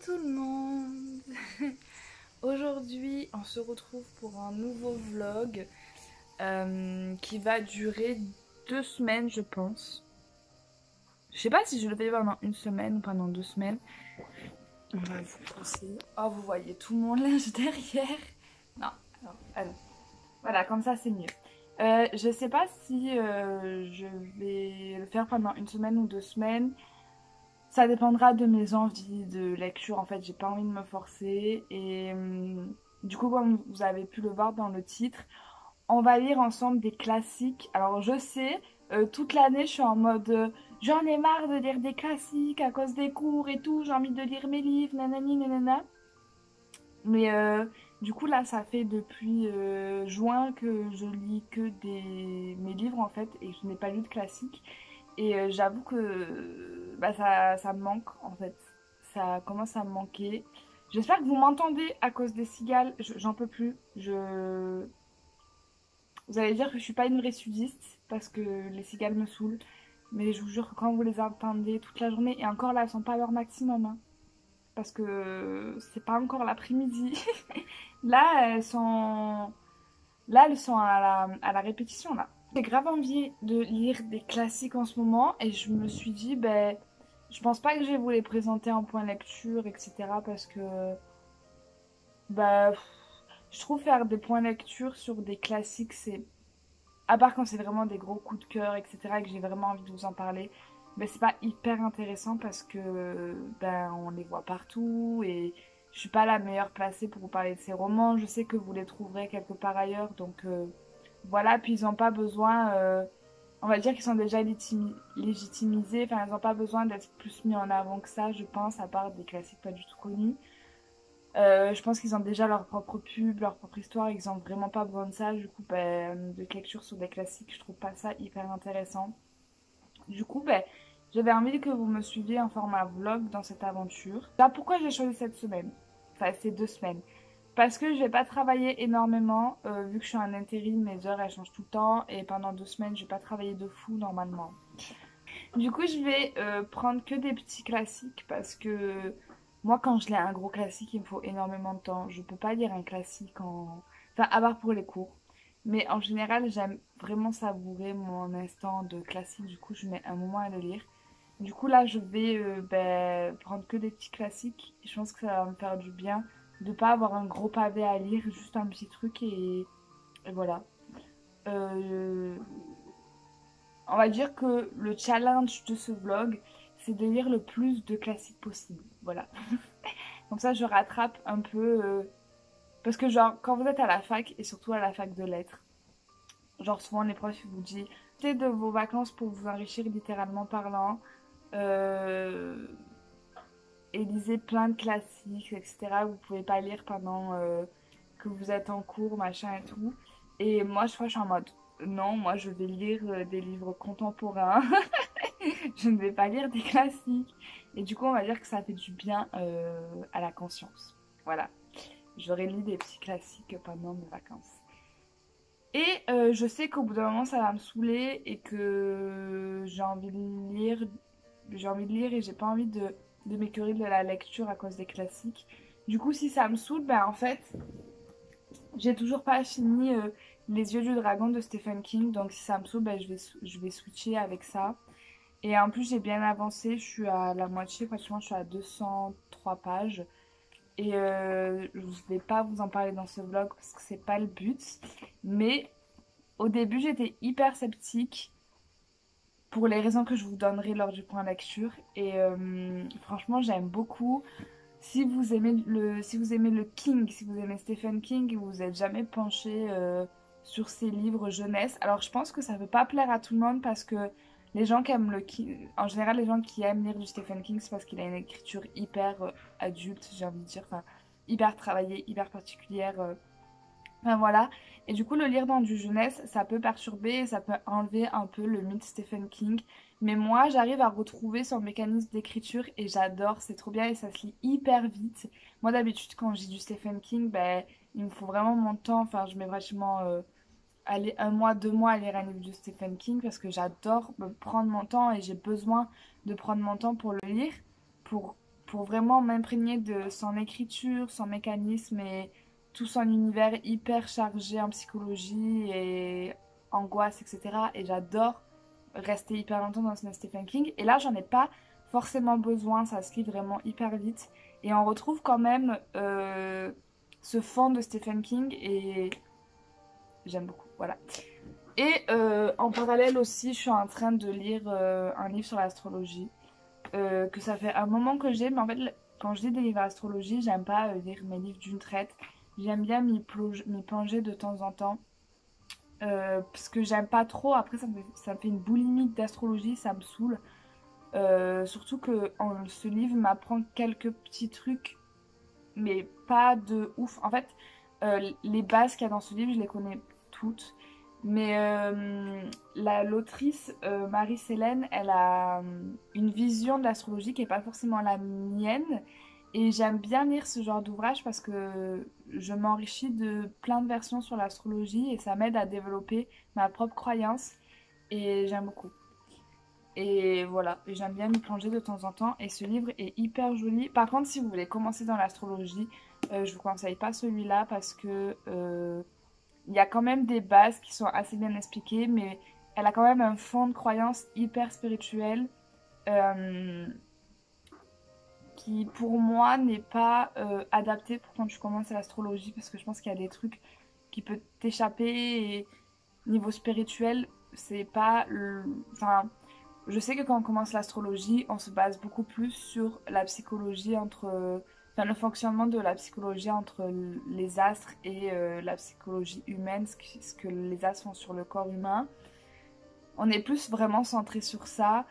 tout le monde. Aujourd'hui on se retrouve pour un nouveau vlog qui va durer 2 semaines je pense. Je sais pas si je le fais pendant une semaine ou pendant 2 semaines. On va vous passer. Oh vous voyez tout mon linge derrière. Non, alors. Voilà, comme ça c'est mieux. Je sais pas si je vais le faire pendant une semaine ou 2 semaines. Ça dépendra de mes envies de lecture. En fait, j'ai pas envie de me forcer. Et du coup, comme vous avez pu le voir dans le titre, on va lire ensemble des classiques. Alors, je sais, toute l'année, je suis en mode j'en ai marre de lire des classiques à cause des cours et tout. J'ai envie de lire mes livres, nanani, nanana. Mais du coup, là, ça fait depuis juin que je lis que mes livres en fait et je n'ai pas lu de classiques. Et j'avoue que bah, ça me manque en fait. Ça commence à me manquer. J'espère que vous m'entendez à cause des cigales. J'en peux plus. Vous allez dire que je suis pas une vraie sudiste parce que les cigales me saoulent. Mais je vous jure que quand vous les entendez toute la journée, et encore là, elles sont pas à leur maximum, hein, parce que c'est pas encore l'après-midi. Là, elles sont à la répétition là. J'ai grave envie de lire des classiques en ce moment et je me suis dit, ben, je pense pas que je vais vous les présenter en point lecture, etc. Parce que, bah, je trouve faire des points lecture sur des classiques, c'est. À part quand c'est vraiment des gros coups de cœur, etc. et que j'ai vraiment envie de vous en parler, ben, c'est pas hyper intéressant parce que, ben, on les voit partout et je suis pas la meilleure placée pour vous parler de ces romans. Je sais que vous les trouverez quelque part ailleurs, donc voilà. Puis ils n'ont pas besoin. On va dire qu'ils sont déjà légitimisés. Enfin, ils n'ont pas besoin d'être plus mis en avant que ça, je pense, à part des classiques pas du tout connus. Je pense qu'ils ont déjà leur propre pub, leur propre histoire. Ils ont vraiment pas besoin de ça. Du coup, ben, de lecture sur des classiques, je trouve pas ça hyper intéressant. Du coup, ben, j'avais envie que vous me suiviez en format vlog dans cette aventure. Là, pourquoi j'ai choisi cette semaine? Enfin, ces 2 semaines. Parce que je vais pas travailler énormément, vu que je suis en intérim, mes heures elles changent tout le temps et pendant 2 semaines je vais pas travailler de fou normalement. Du coup je vais prendre que des petits classiques parce que moi quand je lis un gros classique il me faut énormément de temps. Je peux pas lire un classique en... Enfin à part pour les cours. Mais en général j'aime vraiment savourer mon instant de classique, du coup je mets un moment à le lire. Du coup là je vais ben, prendre que des petits classiques. Je pense que ça va me faire du bien de pas avoir un gros pavé à lire, juste un petit truc et voilà. Euh, on va dire que le challenge de ce vlog, c'est de lire le plus de classiques possible. Voilà. Comme ça, je rattrape un peu. Parce que, genre, quand vous êtes à la fac, et surtout à la fac de lettres, genre, souvent les profs ils vous disent profitez de vos vacances pour vous enrichir littéralement parlant. Euh, et lisez plein de classiques, etc. Vous pouvez pas lire pendant que vous êtes en cours, machin et tout. Et moi, je suis en mode non, moi je vais lire des livres contemporains. Je ne vais pas lire des classiques. Et du coup, on va dire que ça fait du bien à la conscience. Voilà. J'aurais lu des petits classiques pendant mes vacances. Et je sais qu'au bout d'un moment, ça va me saouler et que j'ai envie de lire. J'ai envie de lire et j'ai pas envie de m'écœurer de la lecture à cause des classiques. Du coup, si ça me saoule, ben en fait, j'ai toujours pas fini Les Yeux du Dragon de Stephen King. Donc si ça me saoule, ben, je vais switcher avec ça. Et en plus, j'ai bien avancé. Je suis à la moitié, pratiquement, je suis à 203 pages. Et je vais pas vous en parler dans ce vlog parce que c'est pas le but. Mais au début, j'étais hyper sceptique pour les raisons que je vous donnerai lors du point lecture. Et franchement, j'aime beaucoup. Si vous aimez le King, si vous aimez Stephen King et vous vous êtes jamais penché sur ses livres jeunesse, alors je pense que ça ne peut pas plaire à tout le monde parce que les gens qui aiment le King, en général les gens qui aiment lire du Stephen King, c'est parce qu'il a une écriture hyper adulte, j'ai envie de dire, enfin hyper travaillée, hyper particulière. Enfin voilà. Et du coup, le lire dans du jeunesse, ça peut perturber, ça peut enlever un peu le mythe Stephen King. Mais moi, j'arrive à retrouver son mécanisme d'écriture et j'adore, c'est trop bien et ça se lit hyper vite. Moi, d'habitude, quand j'ai du Stephen King, ben, il me faut vraiment mon temps. Enfin, je mets vachement aller 1 mois, 2 mois à lire un livre de Stephen King parce que j'adore me prendre mon temps et j'ai besoin de prendre mon temps pour le lire, pour, pour vraiment m'imprégner de son écriture, son mécanisme et tout son univers hyper chargé en psychologie et angoisse, etc. Et j'adore rester hyper longtemps dans un Stephen King. Et là, j'en ai pas forcément besoin, ça se lit vraiment hyper vite. Et on retrouve quand même ce fond de Stephen King et j'aime beaucoup, voilà. Et en parallèle aussi, je suis en train de lire un livre sur l'astrologie que ça fait un moment que j'ai, mais en fait, quand je lis des livres d'astrologie, j'aime pas lire mes livres d'une traite. J'aime bien m'y plonger de temps en temps. Parce que j'aime pas trop, après ça me fait une boulimie d'astrologie, ça me saoule. Surtout que ce livre m'apprend quelques petits trucs, mais pas de ouf. En fait, les bases qu'il y a dans ce livre, je les connais toutes. Mais l'autrice Marie-Célène, elle a une vision de l'astrologie qui n'est pas forcément la mienne. Et j'aime bien lire ce genre d'ouvrage parce que je m'enrichis de plein de versions sur l'astrologie et ça m'aide à développer ma propre croyance. Et j'aime beaucoup. Et voilà, et j'aime bien m'y plonger de temps en temps. Et ce livre est hyper joli. Par contre, si vous voulez commencer dans l'astrologie, je vous conseille pas celui-là parce que il y a quand même des bases qui sont assez bien expliquées, mais elle a quand même un fond de croyance hyper spirituel qui, pour moi, n'est pas adapté pour quand tu commences l'astrologie parce que je pense qu'il y a des trucs qui peuvent t'échapper et niveau spirituel, c'est pas... Enfin, je sais que quand on commence l'astrologie, on se base beaucoup plus sur la psychologie entre... Enfin, le fonctionnement de la psychologie entre les astres et la psychologie humaine, ce que les astres font sur le corps humain. On est plus vraiment centré sur ça,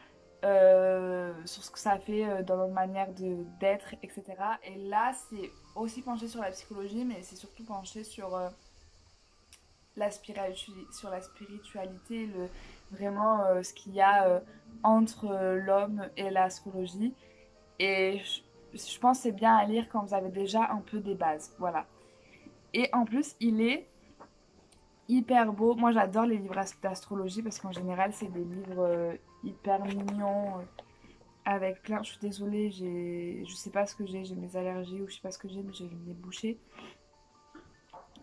sur ce que ça fait dans notre manière d'être, etc. Et là, c'est aussi penché sur la psychologie, mais c'est surtout penché sur sur la spiritualité, vraiment ce qu'il y a entre l'homme et l'astrologie. Et je pense que c'est bien à lire quand vous avez déjà un peu des bases. Voilà. Et en plus, il est hyper beau. Moi, j'adore les livres d'astrologie parce qu'en général, c'est des livres hyper mignons. Avec plein... Je suis désolée, je sais pas ce que j'ai mes allergies ou je sais pas ce que j'ai, mais j'ai le nez bouché.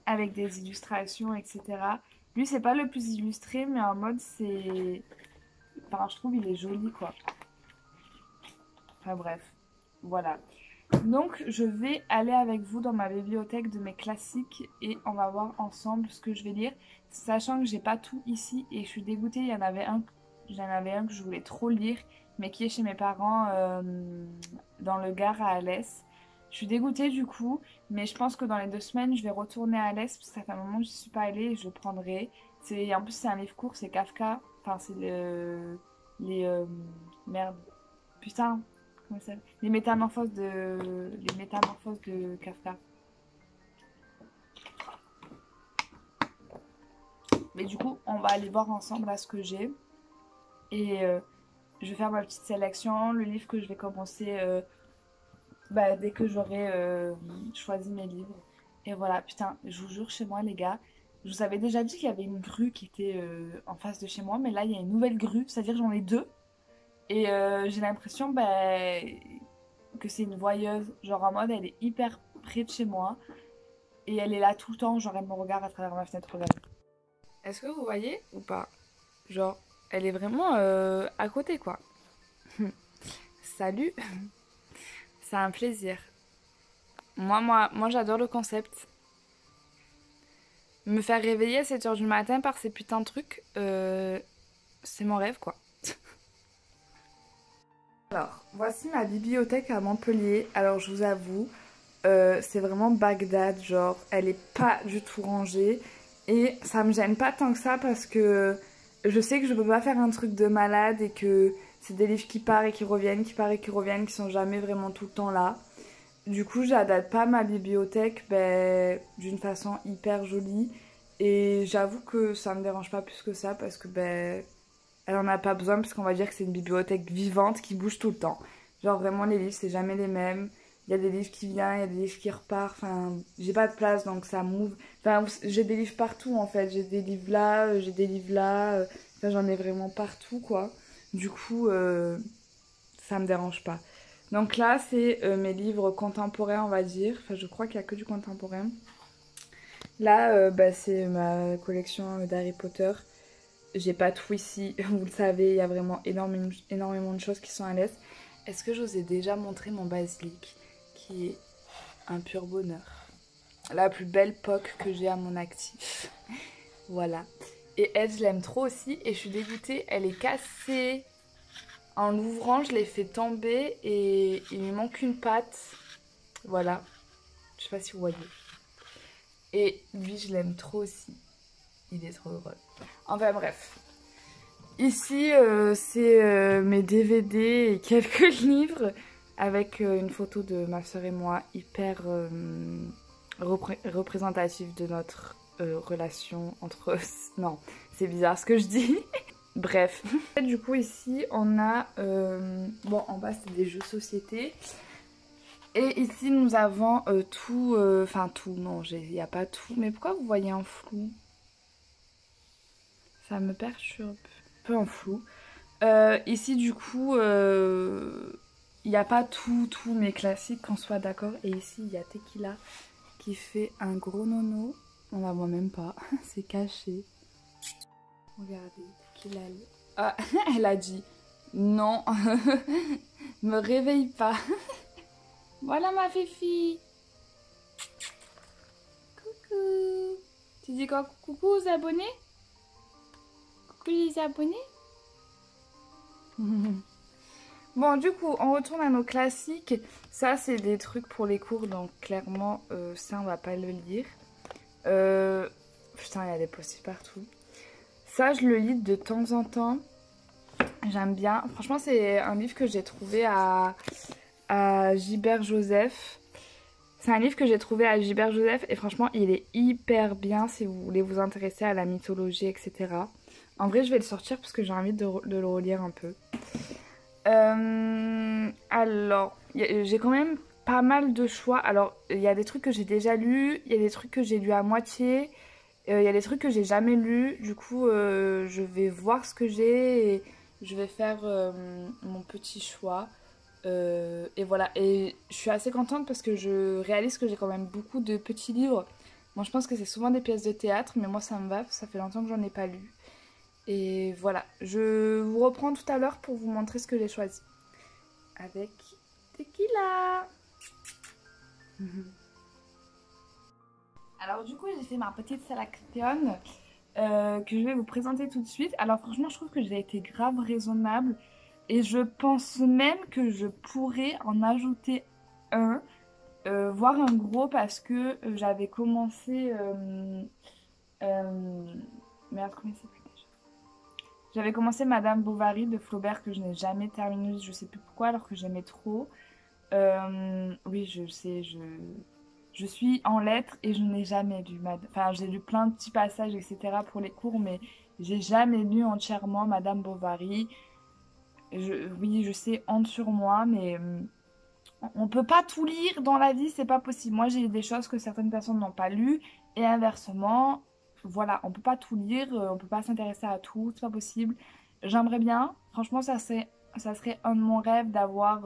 Avec des illustrations, etc. Lui, c'est pas le plus illustré, mais en mode, c'est... Enfin, je trouve il est joli, quoi. Enfin, bref. Voilà. Donc, je vais aller avec vous dans ma bibliothèque de mes classiques et on va voir ensemble ce que je vais lire. Sachant que j'ai pas tout ici et je suis dégoûtée, j'en avais un que je voulais trop lire, mais qui est chez mes parents dans le Gard à Alès. Je suis dégoûtée du coup, mais je pense que dans les 2 semaines, je vais retourner à Alès parce que ça fait un moment que je suis pas allée et je le prendrai. En plus, c'est un livre court, c'est Kafka. Enfin, c'est merde. Putain, comment ça s'appelle Les métamorphoses de Kafka. Mais du coup, on va aller voir ensemble là ce que j'ai. Et je vais faire ma petite sélection. Le livre que je vais commencer dès que j'aurai choisi mes livres. Et voilà, putain, je vous jure, chez moi, les gars, je vous avais déjà dit qu'il y avait une grue qui était en face de chez moi. Mais là, il y a une nouvelle grue, c'est-à-dire j'en ai deux. Et j'ai l'impression que c'est une voyeuse. Genre en mode, elle est hyper près de chez moi. Et elle est là tout le temps, genre elle me regarde à travers ma fenêtre. Regarde. Est-ce que vous voyez ou pas? Genre, elle est vraiment à côté, quoi. Salut. C'est un plaisir. Moi j'adore le concept. Me faire réveiller à 7h du matin par ces putains de trucs, c'est mon rêve, quoi. Alors, voici ma bibliothèque à Montpellier. Alors, je vous avoue, c'est vraiment Bagdad, genre, elle est pas du tout rangée. Et ça me gêne pas tant que ça parce que je sais que je peux pas faire un truc de malade et que c'est des livres qui partent et qui reviennent, qui partent et qui reviennent, qui sont jamais vraiment tout le temps là. Du coup, j'adapte pas ma bibliothèque d'une façon hyper jolie. Et j'avoue que ça me dérange pas plus que ça parce que elle en a pas besoin parce qu'on va dire que c'est une bibliothèque vivante qui bouge tout le temps. Genre vraiment les livres c'est jamais les mêmes. Il y a des livres qui viennent, il y a des livres qui repartent. Enfin, j'ai pas de place donc ça move. Enfin, j'ai des livres partout en fait. J'ai des livres là, j'ai des livres là. Enfin, j'en ai vraiment partout quoi. Du coup, ça me dérange pas. Donc là, c'est mes livres contemporains, on va dire. Enfin, je crois qu'il n'y a que du contemporain. Là, bah, c'est ma collection d'Harry Potter. J'ai pas tout ici, vous le savez, il y a vraiment énormément de choses qui sont à l'aise. Est-ce que je vous ai déjà montré mon basilic, qui est un pur bonheur? La plus belle poque que j'ai à mon actif. Voilà. Et elle, je l'aime trop aussi et je suis dégoûtée, elle est cassée. En l'ouvrant, je l'ai fait tomber et il lui manque une patte. Voilà. Je sais pas si vous voyez. Et lui, je l'aime trop aussi. Il est trop heureux. Enfin bref. Ici, c'est mes DVD et quelques livres avec une photo de ma soeur et moi hyper représentative de notre relation entre... Non, c'est bizarre ce que je dis. Bref. Du coup, ici, on a... bon, en bas, c'est des jeux de société. Et ici, nous avons tout... Enfin, tout, non, il n'y a pas tout. Mais pourquoi vous voyez en flou? Ça me perturbe. Un peu en flou. Ici, du coup, il n'y a pas tous mes classiques, qu'on soit d'accord. Et ici, il y a Tequila qui fait un gros nono. On la voit même pas, c'est caché. Regardez, Tequila. Ah, elle a dit non, me réveille pas. Voilà ma fifi. Coucou. Tu dis quoi? Coucou aux abonnés? Coucou les abonnés? Bon, du coup, on retourne à nos classiques. Ça, c'est des trucs pour les cours, donc clairement, ça, on va pas le lire. Putain, il y a des post-it partout. Ça, je le lis de temps en temps. J'aime bien. Franchement, c'est un livre que j'ai trouvé à Gilbert Joseph. C'est un livre que j'ai trouvé à Gilbert Joseph et franchement, il est hyper bien si vous voulez vous intéresser à la mythologie, etc. En vrai, je vais le sortir parce que j'ai envie de le relire un peu. Alors, j'ai quand même pas mal de choix. Alors, il y a des trucs que j'ai déjà lus, il y a des trucs que j'ai lus à moitié, il y a des trucs que j'ai jamais lus. Du coup, je vais voir ce que j'ai et je vais faire mon petit choix. Et voilà, et je suis assez contente parce que je réalise que j'ai quand même beaucoup de petits livres. Moi, je pense que c'est souvent des pièces de théâtre, mais moi, ça me va, ça fait longtemps que j'en ai pas lu. Et voilà, je vous reprends tout à l'heure pour vous montrer ce que j'ai choisi. Avec Tequila. Alors du coup, j'ai fait ma petite sélection que je vais vous présenter tout de suite. Alors franchement, je trouve que j'ai été grave raisonnable. Et je pense même que je pourrais en ajouter un, voire un gros, parce que j'avais commencé... merde, comment il s'appelle déjà? J'avais commencé Madame Bovary de Flaubert que je n'ai jamais terminé, je sais plus pourquoi, alors que j'aimais trop. Oui, je sais, je suis en lettres et je n'ai jamais lu Enfin, j'ai lu plein de petits passages, etc. pour les cours, mais j'ai jamais lu entièrement Madame Bovary. Oui, je sais, honte sur moi, mais on peut pas tout lire dans la vie, c'est pas possible. Moi, j'ai des choses que certaines personnes n'ont pas lues, et inversement, voilà, on peut pas tout lire, on peut pas s'intéresser à tout, c'est pas possible. J'aimerais bien, franchement, ça serait un de mon rêve d'avoir,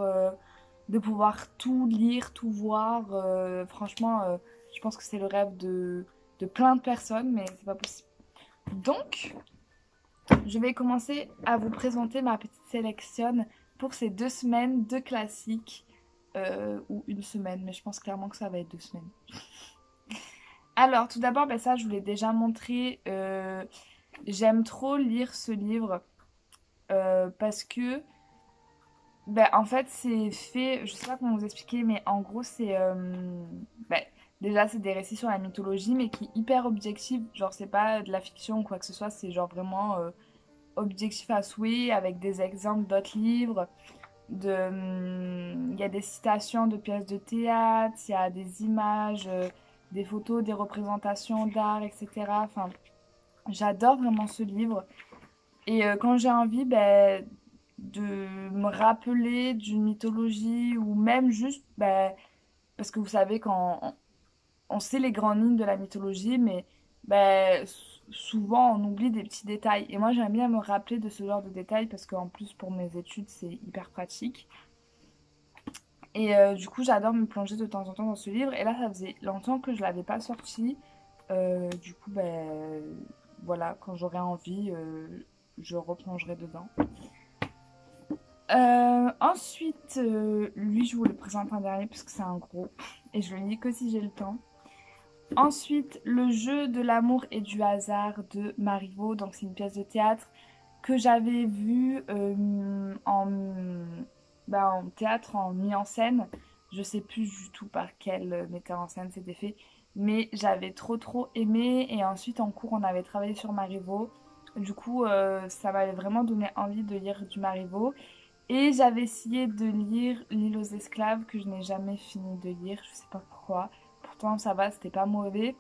de pouvoir tout lire, tout voir. Franchement, je pense que c'est le rêve de plein de personnes, mais c'est pas possible. Donc, je vais commencer à vous présenter ma petite sélection pour ces 2 semaines de classiques. Ou une semaine, mais je pense clairement que ça va être 2 semaines. Alors, tout d'abord, ben ça, je vous l'ai déjà montré. J'aime trop lire ce livre parce que, ben, en fait, c'est fait, je sais pas comment vous expliquer, mais en gros, c'est... ben, déjà, c'est des récits sur la mythologie, mais qui est hyper objectif. Genre, c'est pas de la fiction ou quoi que ce soit, c'est genre vraiment objectif à souhait, avec des exemples d'autres livres. Il y a des citations de pièces de théâtre, il y a des images, des photos, des représentations d'art, etc. Enfin, j'adore vraiment ce livre. Et quand j'ai envie de me rappeler d'une mythologie ou même juste, parce que vous savez, quand on sait les grandes lignes de la mythologie, mais souvent on oublie des petits détails. Et moi, j'aime bien me rappeler de ce genre de détails parce qu'en plus, pour mes études, c'est hyper pratique. Et du coup, j'adore me plonger de temps en temps dans ce livre. Et là, ça faisait longtemps que je l'avais pas sorti. Du coup, ben voilà, quand j'aurai envie, je replongerai dedans. Ensuite, lui, je vous le présente en dernier parce que c'est un gros. Et je le lis que si j'ai le temps. Ensuite, Le jeu de l'amour et du hasard de Marivaux. Donc, c'est une pièce de théâtre que j'avais vue en théâtre, en mis en scène. Je sais plus du tout par quel metteur en scène c'était fait. Mais j'avais trop aimé. Et ensuite, en cours, on avait travaillé sur Marivaux. Du coup, ça m'avait vraiment donné envie de lire du Marivaux. Et j'avais essayé de lire L'île aux esclaves que je n'ai jamais fini de lire, je sais pas pourquoi. Pourtant ça va, c'était pas mauvais.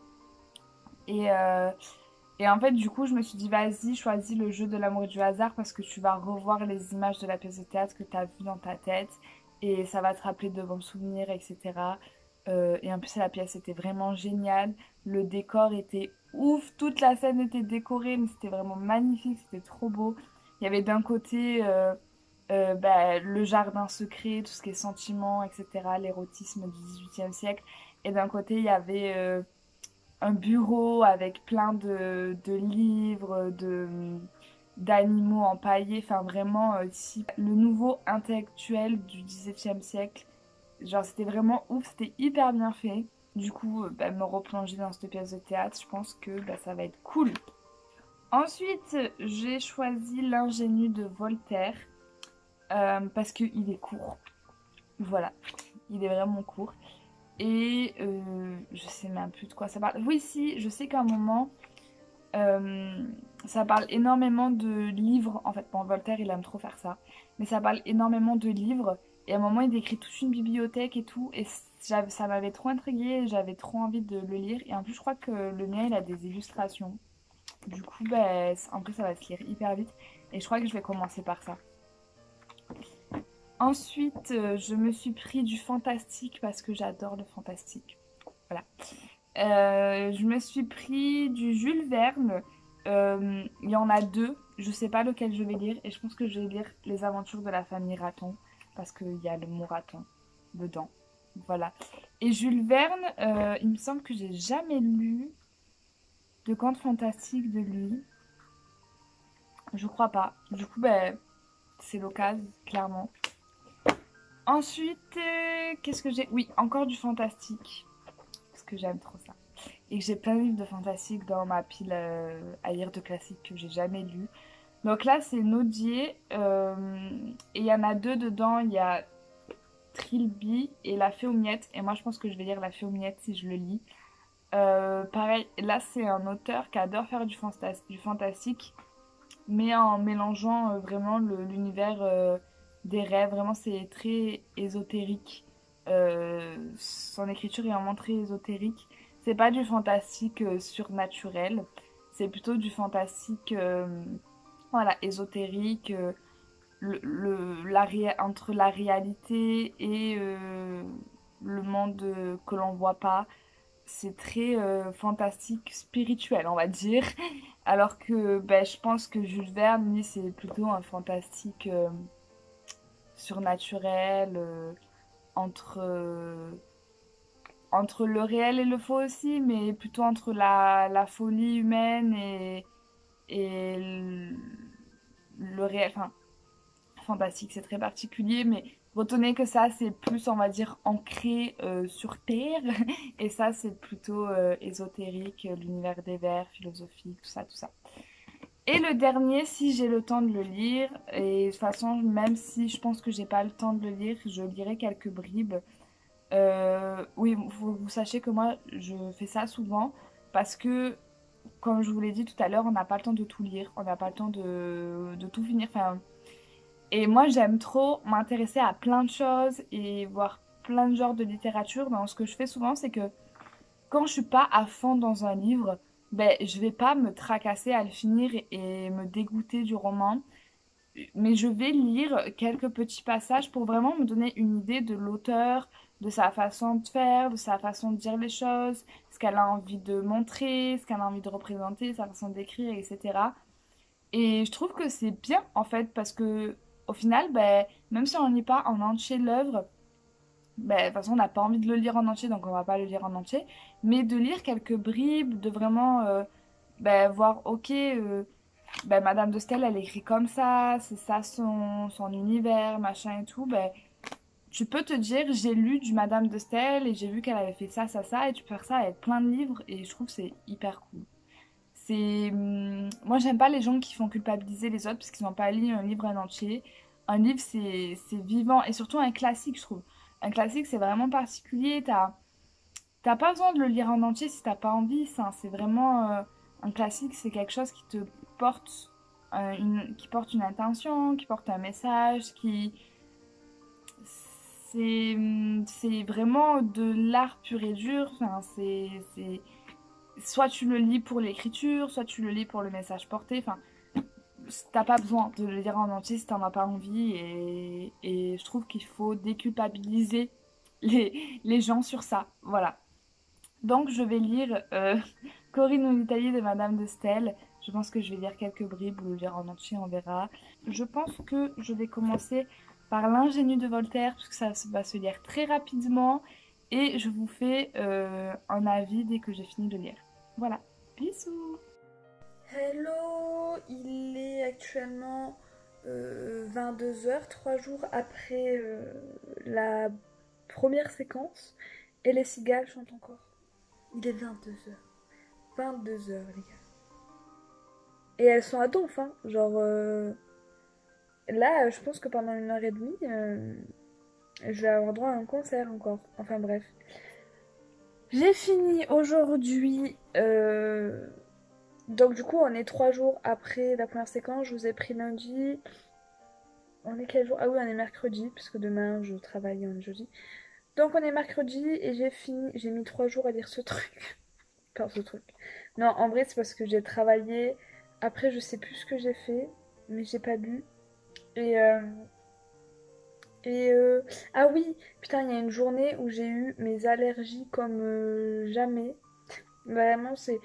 Et, euh, et en fait du coup je me suis dit vas-y, choisis Le jeu de l'amour et du hasard parce que tu vas revoir les images de la pièce de théâtre que tu as vues dans ta tête et ça va te rappeler de bons souvenirs, etc. Et en plus la pièce était vraiment géniale, le décor était ouf, toute la scène était décorée mais c'était vraiment magnifique, c'était trop beau. Il y avait d'un côté le jardin secret, tout ce qui est sentiments, etc., l'érotisme du XVIIIe siècle. Et d'un côté, il y avait un bureau avec plein de livres, d'animaux empaillés. Enfin, vraiment, le nouveau intellectuel du XVIIe siècle. Genre, c'était vraiment ouf, c'était hyper bien fait. Du coup, me replonger dans cette pièce de théâtre, je pense que ça va être cool. Ensuite, j'ai choisi L'ingénu de Voltaire parce qu'il est court. Voilà, il est vraiment court. Et je sais même plus de quoi ça parle. Oui, si, je sais qu'à un moment, euh, ça parle énormément de livres. En fait, bon, Voltaire, il aime trop faire ça. Mais ça parle énormément de livres. Et à un moment, il décrit toute une bibliothèque et tout. Et ça m'avait trop intriguée. J'avais trop envie de le lire. Et en plus, je crois que le mien, il a des illustrations. Du coup, en plus, ça va se lire hyper vite. Et je crois que je vais commencer par ça. Ensuite, je me suis pris du fantastique parce que j'adore le fantastique. Voilà. Je me suis pris du Jules Verne. Il y en a deux. Je sais pas lequel je vais lire. Et je pense que je vais lire Les aventures de la famille Raton. Parce qu'il y a le mot raton dedans. Voilà. Et Jules Verne, il me semble que j'ai jamais lu de conte fantastique de lui. Je crois pas. Du coup, c'est l'occasion, clairement. Ensuite, qu'est-ce que j'ai? Oui, encore du fantastique. Parce que j'aime trop ça. Et que j'ai plein de livres de fantastique dans ma pile à lire de classiques que j'ai jamais lus. Donc là, c'est Nodier. Et il y en a deux dedans. Il y a Trilby et La Fée aux Miettes. Et moi, je pense que je vais lire La Fée aux Miettes si je le lis. Pareil, là, c'est un auteur qui adore faire du fantastique, mais en mélangeant vraiment l'univers des rêves. Vraiment, c'est très ésotérique. Son écriture est vraiment très ésotérique. C'est pas du fantastique surnaturel, c'est plutôt du fantastique voilà, ésotérique, entre la réalité et le monde que l'on voit pas. C'est très fantastique, spirituel, on va dire. Alors que je pense que Jules Verne, lui, c'est plutôt un fantastique surnaturel, entre, entre le réel et le faux aussi, mais plutôt entre la folie humaine et le réel. Enfin, fantastique, c'est très particulier, mais retenez que ça, c'est plus, on va dire, ancré sur Terre, et ça, c'est plutôt ésotérique, l'univers des vers, philosophique, tout ça, tout ça. Et le dernier, si j'ai le temps de le lire, et de toute façon, même si je pense que j'ai pas le temps de le lire, je lirai quelques bribes. Oui, vous sachez que moi, je fais ça souvent parce que, comme je vous l'ai dit tout à l'heure, on n'a pas le temps de tout lire, on n'a pas le temps de tout finir. Enfin, et moi, j'aime trop m'intéresser à plein de choses et voir plein de genres de littérature. Donc, ce que je fais souvent, c'est que quand je suis pas à fond dans un livre, je vais pas me tracasser à le finir et me dégoûter du roman, mais je vais lire quelques petits passages pour vraiment me donner une idée de l'auteur, de sa façon de faire, de sa façon de dire les choses, ce qu'elle a envie de montrer, ce qu'elle a envie de représenter, sa façon d'écrire, etc. Et je trouve que c'est bien en fait parce que au final, même si on ne lit pas en entier l'œuvre, ben, de toute façon, on n'a pas envie de le lire en entier, donc on va pas le lire en entier. Mais de lire quelques bribes, de vraiment ben, voir, ok, ben, Madame de Staël, elle écrit comme ça, c'est ça son univers, machin et tout. Ben, tu peux te dire, j'ai lu du Madame de Staël et j'ai vu qu'elle avait fait ça, ça, ça, et tu peux faire ça avec plein de livres, et je trouve que c'est hyper cool. Moi, j'aime pas les gens qui font culpabiliser les autres parce qu'ils n'ont pas lu un livre en entier. Un livre, c'est vivant, et surtout un classique, je trouve. Un classique, c'est vraiment particulier. T'as pas besoin de le lire en entier si t'as pas envie. Ça, c'est vraiment un classique, c'est quelque chose qui te porte qui porte une intention, qui porte un message, qui c'est vraiment de l'art pur et dur. Enfin, soit tu le lis pour l'écriture, soit tu le lis pour le message porté. Enfin, t'as pas besoin de le lire en entier si t'en as pas envie. Et je trouve qu'il faut déculpabiliser les gens sur ça. Voilà. Donc je vais lire Corinne ou l'Italie de Madame de Staël. Je pense que je vais lire quelques bribes ou le lire en entier, on verra. Je pense que je vais commencer par l'ingénu de Voltaire, parce que ça va se lire très rapidement. Et je vous fais un avis dès que j'ai fini de lire. Voilà. Bisous. Hello, il est actuellement 22 h, 3 jours après la première séquence, et les cigales chantent encore. Il est 22 h. 22 h, les gars. Et elles sont à donf, hein. Genre, là, je pense que pendant 1 h 30, je vais avoir droit à un concert encore. Enfin, bref. J'ai fini aujourd'hui. Donc, du coup, on est 3 jours après la première séquence. Je vous ai pris lundi. On est quel jour? Ah oui, on est mercredi, puisque demain je travaille, on est jeudi. Donc on est mercredi et j'ai fini, j'ai mis 3 jours à lire ce truc. Enfin, ce truc. Non, en vrai, c'est parce que j'ai travaillé. Après, je sais plus ce que j'ai fait, mais j'ai pas lu. Et, euh, et ah oui, putain, il y a une journée où j'ai eu mes allergies comme jamais. Vraiment, c'est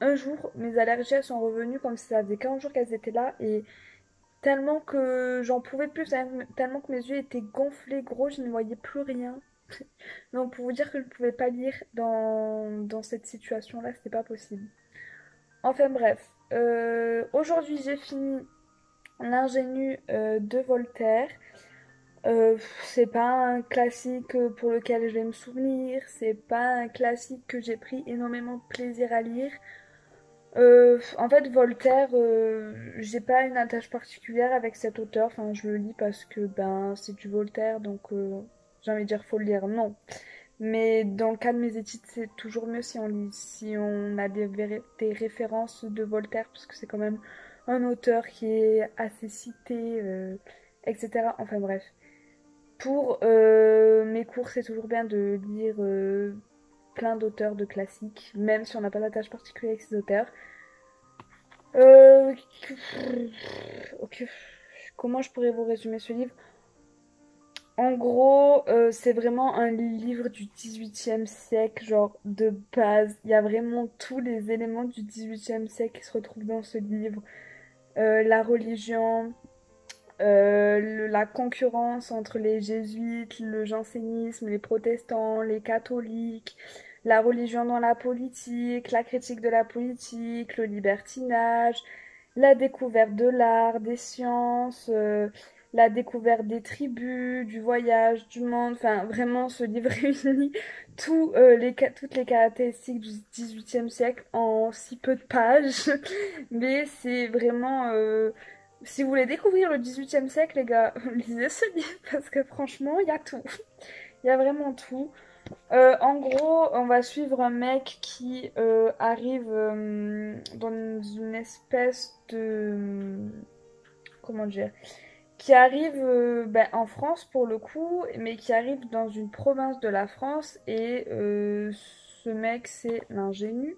un jour, mes allergies elles sont revenues comme si ça faisait 40 jours qu'elles étaient là. Et tellement que j'en pouvais plus, tellement que mes yeux étaient gonflés, gros, je ne voyais plus rien. Donc pour vous dire que je ne pouvais pas lire dans cette situation-là, c'était pas possible. Enfin bref, aujourd'hui j'ai fini l'ingénu de Voltaire. C'est pas un classique pour lequel je vais me souvenir, c'est pas un classique que j'ai pris énormément de plaisir à lire. En fait, Voltaire, j'ai pas une attache particulière avec cet auteur. Enfin, je le lis parce que ben c'est du Voltaire, donc j'ai envie de dire faut le lire. Non, mais dans le cas de mes études, c'est toujours mieux si on lit, si on a des références de Voltaire, parce que c'est quand même un auteur qui est assez cité, etc. Enfin bref. Pour mes cours, c'est toujours bien de lire plein d'auteurs de classiques, même si on n'a pas d'attache particulière avec ces auteurs. Euh, ok. Comment je pourrais vous résumer ce livre? En gros, c'est vraiment un livre du 18e siècle, genre de base. Il y a vraiment tous les éléments du 18e siècle qui se retrouvent dans ce livre. La religion, la concurrence entre les jésuites, le jansénisme, les protestants, les catholiques, la religion dans la politique, la critique de la politique, le libertinage, la découverte de l'art, des sciences, la découverte des tribus, du voyage, du monde. Enfin, vraiment, ce livre réunit toutes les caractéristiques du 18e siècle en si peu de pages. Mais c'est vraiment... si vous voulez découvrir le 18e siècle, les gars, lisez ce livre parce que franchement, il y a tout. Il y a vraiment tout. En gros, on va suivre un mec qui arrive dans une espèce de... Comment dire? Qui arrive ben, en France pour le coup, mais qui arrive dans une province de la France. Et ce mec, c'est l'ingénu.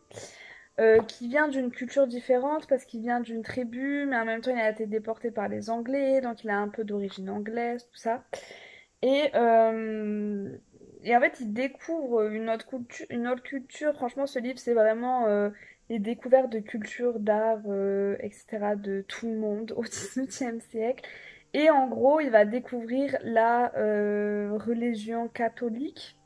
Qui vient d'une culture différente parce qu'il vient d'une tribu, mais en même temps il a été déporté par les Anglais, donc il a un peu d'origine anglaise, tout ça. Et, euh, et en fait, il découvre une autre culture. Franchement, ce livre, c'est vraiment les découvertes de culture, d'art, etc. de tout le monde au XVIIIe siècle. Et en gros, il va découvrir la religion catholique.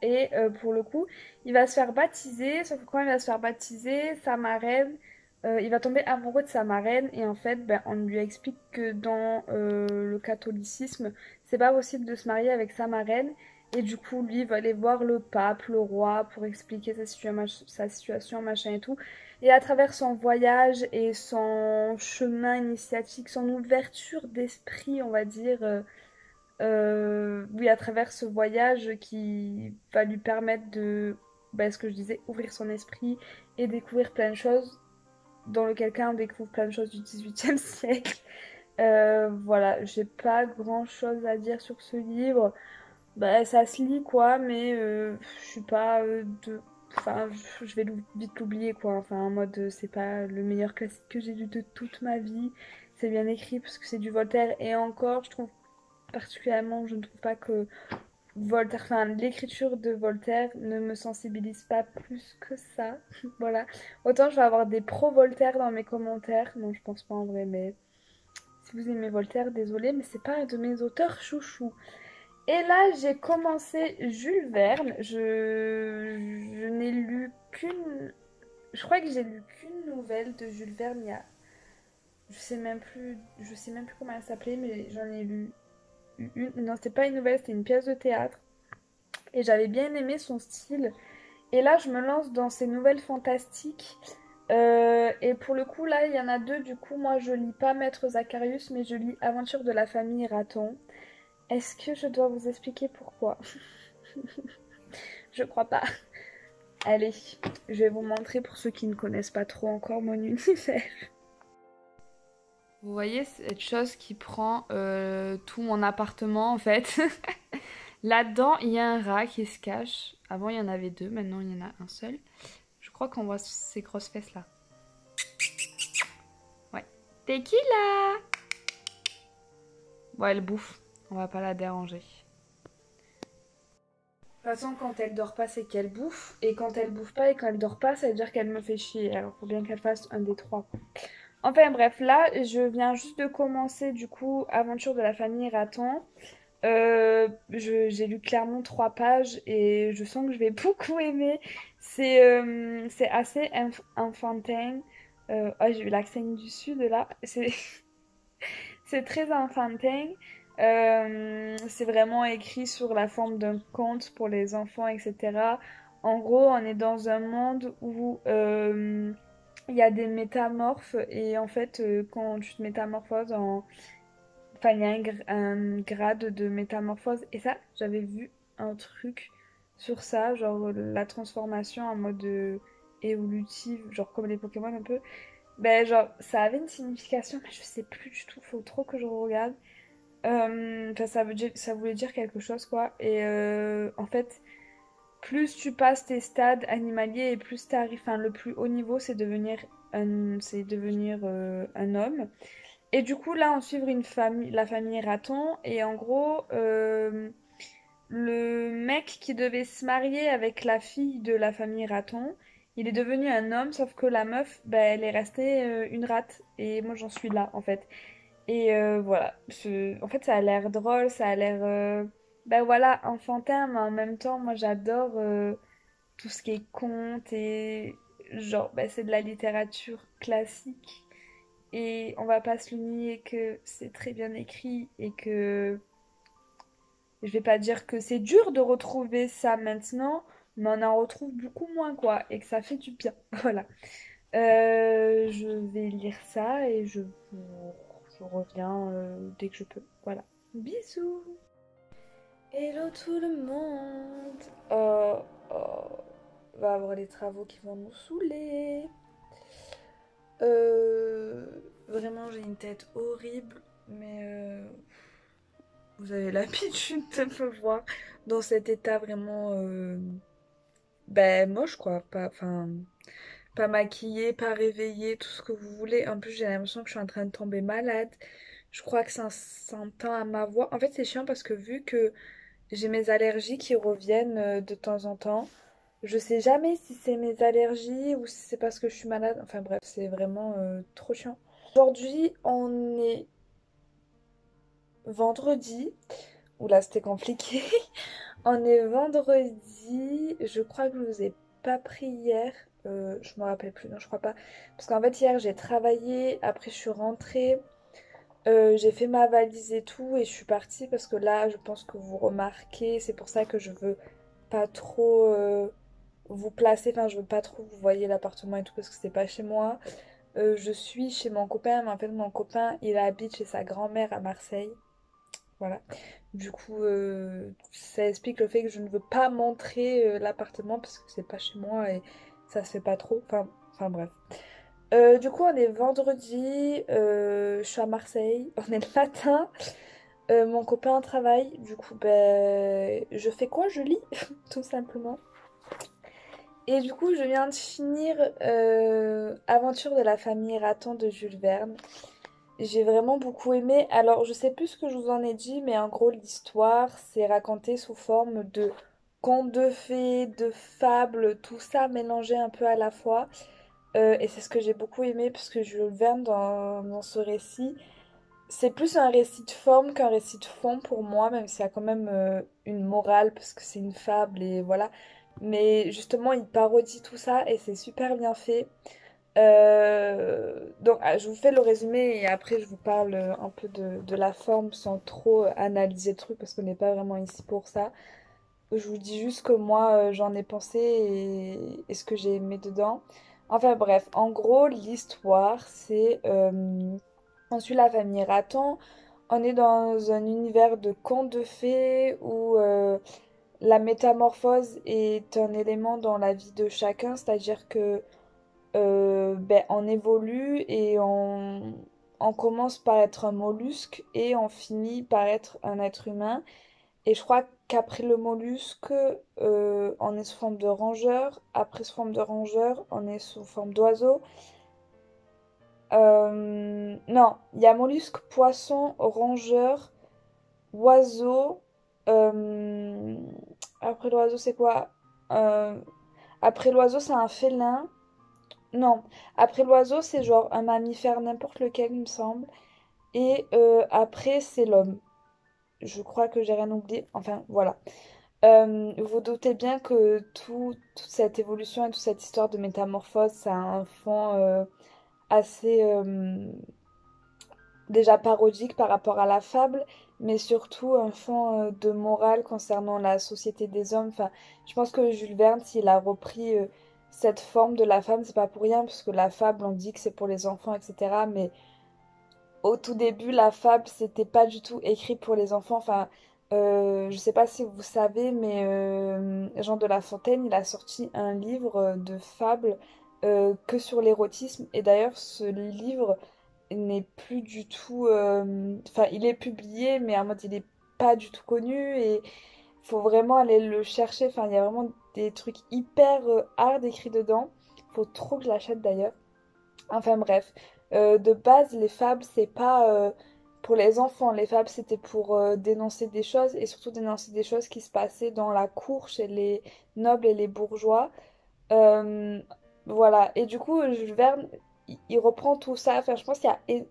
Et pour le coup, il va se faire baptiser, sauf que quand il va se faire baptiser, sa marraine, il va tomber amoureux de sa marraine, et en fait, ben, on lui explique que dans le catholicisme, c'est pas possible de se marier avec sa marraine, et du coup, lui, il va aller voir le pape, le roi, pour expliquer sa situation, machin et tout. Et à travers son voyage et son chemin initiatique, son ouverture d'esprit, on va dire, oui, à travers ce voyage qui va lui permettre de, ben, ce que je disais, ouvrir son esprit et découvrir plein de choses, dans lequel cas on découvre plein de choses du 18e siècle. Voilà, j'ai pas grand chose à dire sur ce livre. Bah, ça se lit quoi, mais je suis pas de. Enfin, je vais vite l'oublier quoi. Enfin, en mode, c'est pas le meilleur classique que j'ai lu de toute ma vie. C'est bien écrit parce que c'est du Voltaire, et encore, je trouve particulièrement, je ne trouve pas que Voltaire, enfin, l'écriture de Voltaire ne me sensibilise pas plus que ça. Voilà. Autant je vais avoir des pro-Voltaire dans mes commentaires. Non, je pense pas en vrai, mais si vous aimez Voltaire, désolé, mais c'est pas un de mes auteurs chouchou. Et là, j'ai commencé Jules Verne. Je n'ai lu qu'une. Je crois que j'ai lu qu'une nouvelle de Jules Verne il y a. Je sais même plus comment elle s'appelait, mais j'en ai lu une. Non, c'était pas une nouvelle, c'était une pièce de théâtre. Et j'avais bien aimé son style. Et là, je me lance dans ces nouvelles fantastiques. Et pour le coup, là, il y en a deux. Du coup, moi, je lis pas Maître Zacharius, mais je lis Aventure de la famille Raton. Est-ce que je dois vous expliquer pourquoi? Je crois pas. Allez, je vais vous montrer pour ceux qui ne connaissent pas trop encore mon univers. Vous voyez cette chose qui prend tout mon appartement en fait. Là-dedans, il y a un rat qui se cache. Avant, il y en avait deux, maintenant il y en a un seul. Je crois qu'on voit ces grosses fesses là. Ouais. T'es qui là? Bon, elle bouffe. On va pas la déranger. De toute façon, quand elle dort pas, c'est qu'elle bouffe. Et quand elle bouffe pas et quand elle dort pas, ça veut dire qu'elle me fait chier. Alors, faut bien qu'elle fasse un des trois. Enfin bref, là, je viens juste de commencer du coup Aventure de la famille Raton. J'ai lu clairement 3 pages et je sens que je vais beaucoup aimer. C'est assez enfantin. Oh, j'ai eu l'accent du sud là. C'est très enfantin. C'est vraiment écrit sur la forme d'un conte pour les enfants, etc. En gros, on est dans un monde où il y a des métamorphes et en fait, quand tu te métamorphoses en... Enfin, il y a un grade de métamorphose. Et ça, j'avais vu un truc sur ça, genre la transformation en mode évolutive, genre comme les Pokémon un peu. Ben, genre, ça avait une signification, mais je sais plus du tout, faut trop que je regarde. Enfin, ça voulait dire quelque chose, quoi. Et en fait, plus tu passes tes stades animaliers et plus t'arrives, enfin, le plus haut niveau, c'est devenir un homme. Et du coup, là, on suit la famille Raton. Et en gros, le mec qui devait se marier avec la fille de la famille Raton, il est devenu un homme, sauf que la meuf, bah, elle est restée une rate. Et moi, j'en suis là, en fait. Et voilà. En fait, ça a l'air drôle, ça a l'air, ben voilà, enfantin, mais en même temps, moi, j'adore tout ce qui est conte et genre, ben, c'est de la littérature classique. Et on va pas se le nier que c'est très bien écrit et que je vais pas dire que c'est dur de retrouver ça maintenant, mais on en retrouve beaucoup moins, quoi, et que ça fait du bien. Voilà. Je vais lire ça et je reviens dès que je peux. Voilà. Bisous. Hello tout le monde. Oh, on va avoir les travaux qui vont nous saouler. Vraiment, j'ai une tête horrible, mais vous avez l'habitude de me voir dans cet état vraiment ben moche quoi, pas maquillée, pas réveillée, tout ce que vous voulez. En plus, j'ai l'impression que je suis en train de tomber malade. Je crois que ça s'entend à ma voix. En fait, c'est chiant parce que vu que j'ai mes allergies qui reviennent de temps en temps, je sais jamais si c'est mes allergies ou si c'est parce que je suis malade. Enfin bref, c'est vraiment trop chiant. Aujourd'hui, on est vendredi. Oula, c'était compliqué. On est vendredi. Je crois que je vous ai pas pris hier. Je me rappelle plus, non, je crois pas. Parce qu'en fait, hier, j'ai travaillé. Après, je suis rentrée. J'ai fait ma valise et tout. Et je suis partie parce que là, je pense que vous remarquez. C'est pour ça que je veux pas trop vous placer. Enfin, je veux pas trop vous voyez l'appartement et tout parce que c'est pas chez moi. Je suis chez mon copain. Mais en fait, mon copain, il habite chez sa grand-mère à Marseille. Voilà. Du coup, ça explique le fait que je ne veux pas montrer l'appartement parce que c'est pas chez moi et ça se fait pas trop. Enfin bref. Du coup, on est vendredi, je suis à Marseille, on est le matin, mon copain travaille, du coup, ben, je fais quoi? Je lis, tout simplement. Et du coup, je viens de finir Aventure de la famille Raton de Jules Verne. J'ai vraiment beaucoup aimé. Alors, je sais plus ce que je vous en ai dit, mais en gros, l'histoire, c'est raconté sous forme de contes de fées, de fables, tout ça mélangé un peu à la fois. Et c'est ce que j'ai beaucoup aimé, parce que Jules Verne, dans ce récit, c'est plus un récit de forme qu'un récit de fond pour moi, même s'il y a quand même une morale, parce que c'est une fable, et voilà. Mais justement, il parodie tout ça, et c'est super bien fait. Donc, je vous fais le résumé et après je vous parle un peu de la forme sans trop analyser le truc parce qu'on n'est pas vraiment ici pour ça. Je vous dis juste que moi j'en ai pensé et ce que j'ai aimé dedans. Enfin bref, en gros l'histoire c'est on suit la famille Raton. On est dans un univers de contes de fées où la métamorphose est un élément dans la vie de chacun, c'est-à-dire que ben, on évolue et on commence par être un mollusque et on finit par être un être humain. Et je crois qu'après le mollusque, on est sous forme de rongeur. Après sous forme de rongeur, on est sous forme d'oiseau. Non, il y a mollusque, poisson, rongeur, oiseau. euh, Après l'oiseau, c'est quoi? Euh, Après l'oiseau, c'est un félin. Non, après l'oiseau, c'est genre un mammifère, n'importe lequel, il me semble. Et après, c'est l'homme. Je crois que j'ai rien oublié. Enfin, voilà. Vous doutez bien que toute cette évolution et toute cette histoire de métamorphose, ça a un fond assez déjà parodique par rapport à la fable, mais surtout un fond de morale concernant la société des hommes. Enfin, je pense que Jules Verne, s'il a repris cette forme de la femme, c'est pas pour rien, parce que la fable, on dit que c'est pour les enfants, etc. Mais au tout début, la fable, c'était pas du tout écrit pour les enfants. Enfin, je sais pas si vous savez, mais Jean de La Fontaine, il a sorti un livre de fables que sur l'érotisme. Et d'ailleurs, ce livre n'est plus du tout. Enfin, il est publié, mais en mode, il est pas du tout connu. Et faut vraiment aller le chercher. Enfin, il y a vraiment des trucs hyper hard écrits dedans. Faut trop que je l'achète d'ailleurs. Enfin bref, de base, les fables, c'est pas pour les enfants. Les fables, c'était pour dénoncer des choses et surtout dénoncer des choses qui se passaient dans la cour chez les nobles et les bourgeois. Euh, voilà. Et du coup, Jules Verne, il reprend tout ça. Enfin, je pense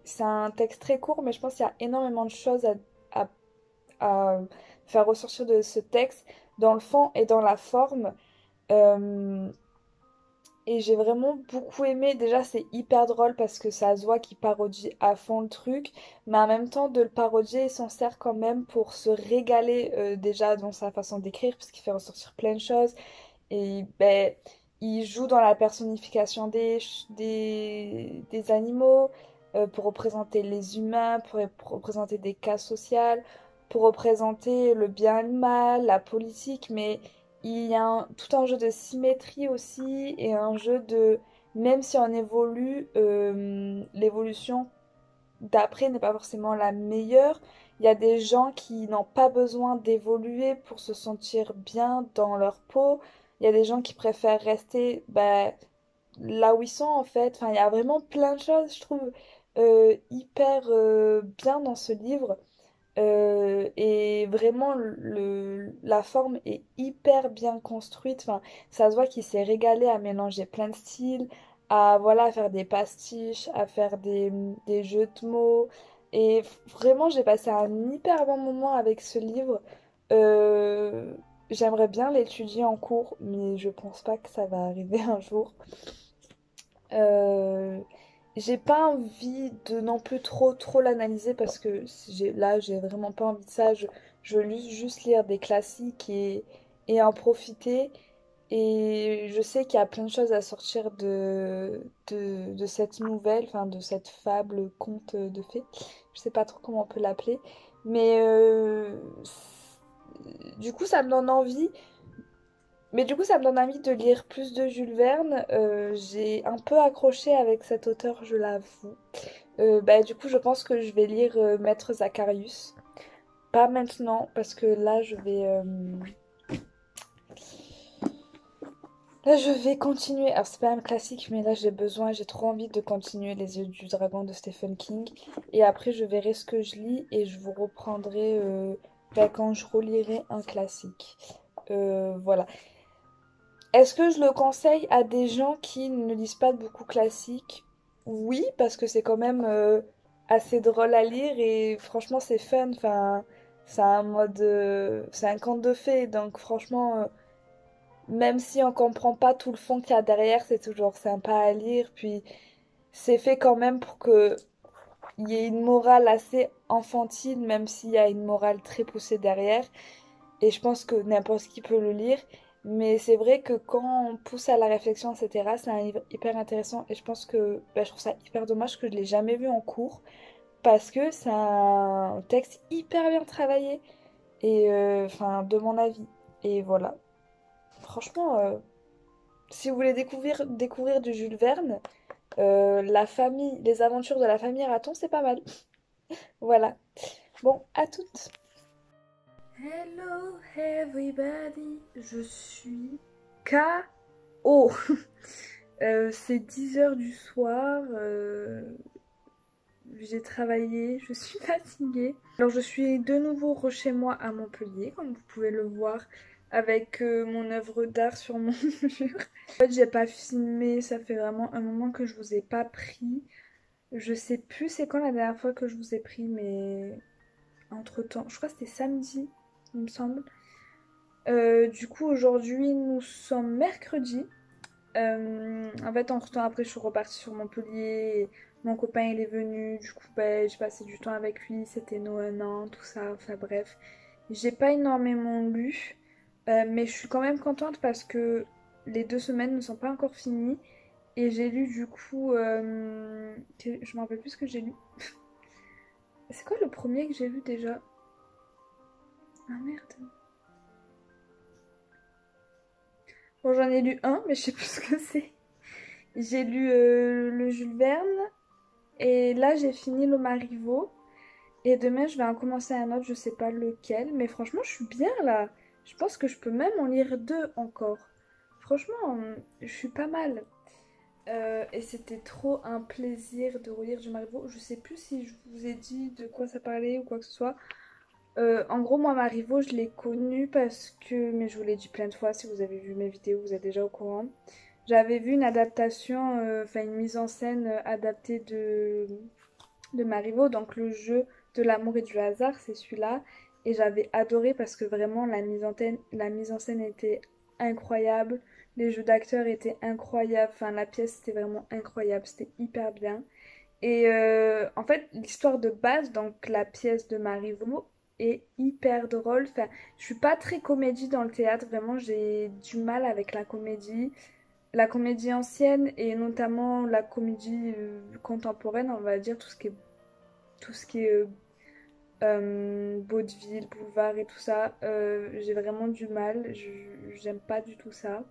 c'est un texte très court, mais je pense qu'il y a énormément de choses à- à faire ressortir de ce texte dans le fond et dans la forme. Euh, et j'ai vraiment beaucoup aimé. Déjà, c'est hyper drôle parce que ça se voit qu'il parodie à fond le truc. Mais en même temps, de le parodier, il s'en sert quand même pour se régaler déjà dans sa façon d'écrire, parce qu'il fait ressortir plein de choses. Et ben, il joue dans la personnification des animaux pour représenter les humains, pour représenter des cas sociaux, pour représenter le bien et le mal, la politique. Mais il y a tout un jeu de symétrie aussi et un jeu de... Même si on évolue, l'évolution d'après n'est pas forcément la meilleure. Il y a des gens qui n'ont pas besoin d'évoluer pour se sentir bien dans leur peau. Il y a des gens qui préfèrent rester bah, là où ils sont en fait. Enfin, il y a vraiment plein de choses, je trouve, hyper bien dans ce livre. Et vraiment, la forme est hyper bien construite. Enfin, ça se voit qu'il s'est régalé à mélanger plein de styles, à voilà, à faire des pastiches, à faire des jeux de mots. Et vraiment, j'ai passé un hyper bon moment avec ce livre. Euh, J'aimerais bien l'étudier en cours, mais je pense pas que ça va arriver un jour. Euh, j'ai pas envie de non plus trop l'analyser parce que là j'ai vraiment pas envie de ça. Je veux juste lire des classiques et en profiter. Et je sais qu'il y a plein de choses à sortir de cette nouvelle, enfin de cette fable, conte de fées. Je sais pas trop comment on peut l'appeler. Mais du coup ça me donne envie. Mais du coup, ça me donne envie de lire plus de Jules Verne. J'ai un peu accroché avec cet auteur, je l'avoue. Du coup, je pense que je vais lire Maître Zacharius. Pas maintenant, parce que là, je vais continuer. Alors, c'est pas un classique, mais là, j'ai trop envie de continuer Les Yeux du Dragon de Stephen King. Et après, je verrai ce que je lis et je vous reprendrai quand je relirai un classique. Voilà. Est-ce que je le conseille à des gens qui ne lisent pas beaucoup classiques? Oui, parce que c'est quand même assez drôle à lire et franchement c'est fun. Enfin, c'est un conte de fées, donc franchement, même si on comprend pas tout le fond qu'il y a derrière, c'est toujours sympa à lire. Puis c'est fait quand même pour que il y ait une morale assez enfantine, même s'il y a une morale très poussée derrière. Et je pense que n'importe qui peut le lire. Mais c'est vrai que quand on pousse à la réflexion, etc., c'est un livre hyper intéressant. Et je pense que je trouve ça hyper dommage que je ne l'ai jamais vu en cours. Parce que c'est un texte hyper bien travaillé. Et enfin, de mon avis. Et voilà. Franchement, si vous voulez découvrir du Jules Verne, les aventures de la famille Raton, c'est pas mal. Voilà. Bon, à toutes. Hello everybody, je suis KO. C'est 10 heures du soir, j'ai travaillé, je suis fatiguée. Alors je suis de nouveau chez moi à Montpellier, comme vous pouvez le voir, avec mon œuvre d'art sur mon mur. En fait, j'ai pas filmé, ça fait vraiment un moment que je vous ai pas pris. Je sais plus c'est quand la dernière fois que je vous ai pris, mais entre-temps, je crois que c'était samedi, il me semble. Du coup, aujourd'hui, nous sommes mercredi. En fait, entre-temps, après, je suis repartie sur Montpellier. Mon copain, il est venu. Du coup, j'ai passé du temps avec lui. C'était Noël, an, tout ça. Enfin, bref. J'ai pas énormément lu. Mais je suis quand même contente parce que les 2 semaines ne sont pas encore finies. Et j'ai lu, du coup... je me rappelle plus ce que j'ai lu. C'est quoi le premier que j'ai lu déjà? Ah merde. Bon, j'en ai lu un, mais je sais plus ce que c'est. J'ai lu le Jules Verne et là j'ai fini le Marivaux et demain je vais en commencer un autre, je sais pas lequel, mais franchement je suis bien là. Je pense que je peux même en lire 2 encore. Franchement, je suis pas mal. Et c'était trop un plaisir de relire du Marivaux. Je sais plus si je vous ai dit de quoi ça parlait ou quoi que ce soit. En gros, moi, Marivaux, je l'ai connu parce que, mais je vous l'ai dit plein de fois, si vous avez vu mes vidéos, vous êtes déjà au courant. J'avais vu une adaptation, enfin une mise en scène adaptée de Marivaux, donc le jeu de l'amour et du hasard, c'est celui-là. Et j'avais adoré parce que vraiment la mise en scène était incroyable, les jeux d'acteurs étaient incroyables, enfin la pièce était vraiment incroyable, c'était hyper bien. Et en fait, l'histoire de base, donc la pièce de Marivaux, est hyper drôle. Enfin, je suis pas très comédie dans le théâtre, vraiment j'ai du mal avec la comédie ancienne et notamment la comédie contemporaine, on va dire tout ce qui est vaudeville, boulevard et tout ça. J'ai vraiment du mal, j'aime pas du tout ça.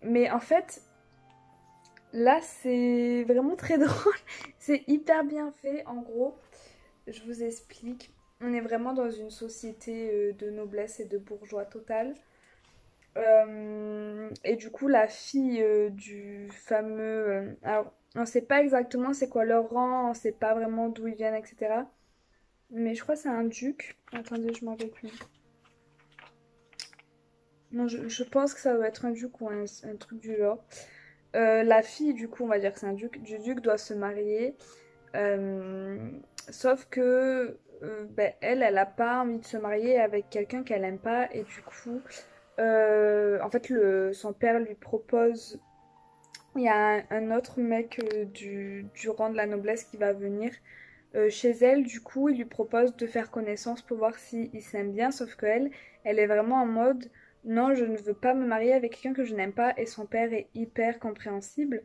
Mais en fait, là c'est vraiment très drôle, c'est hyper bien fait. En gros, je vous explique. On est vraiment dans une société de noblesse et de bourgeois total. Et du coup, la fille du fameux... alors, on sait pas exactement c'est quoi leur rang, on sait pas vraiment d'où ils viennent, etc. Mais je crois que c'est un duc. Attendez, je m'en rappelle plus. Non, je pense que ça doit être un duc ou un truc du genre. La fille, du coup, on va dire que c'est un duc. Du duc doit se marier Euh, Sauf que ben, elle a pas envie de se marier avec quelqu'un qu'elle aime pas et du coup, en fait, son père lui propose. Il y a un autre mec du rang de la noblesse qui va venir chez elle. Du coup, il lui propose de faire connaissance pour voir s'ils s'aiment bien. Sauf qu'elle, elle est vraiment en mode non, je ne veux pas me marier avec quelqu'un que je n'aime pas. Et son père est hyper compréhensible.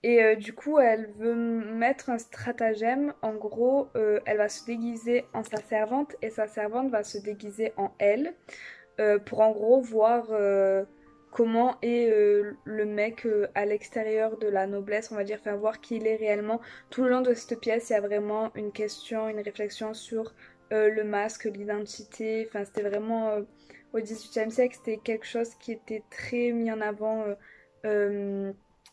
Et du coup, elle veut mettre un stratagème. En gros, elle va se déguiser en sa servante et sa servante va se déguiser en elle pour en gros voir comment est le mec à l'extérieur de la noblesse, on va dire, faire voir qui il est réellement. Tout le long de cette pièce, il y a vraiment une question, une réflexion sur le masque, l'identité. Enfin, c'était vraiment au XVIIIe siècle, c'était quelque chose qui était très mis en avant. Euh,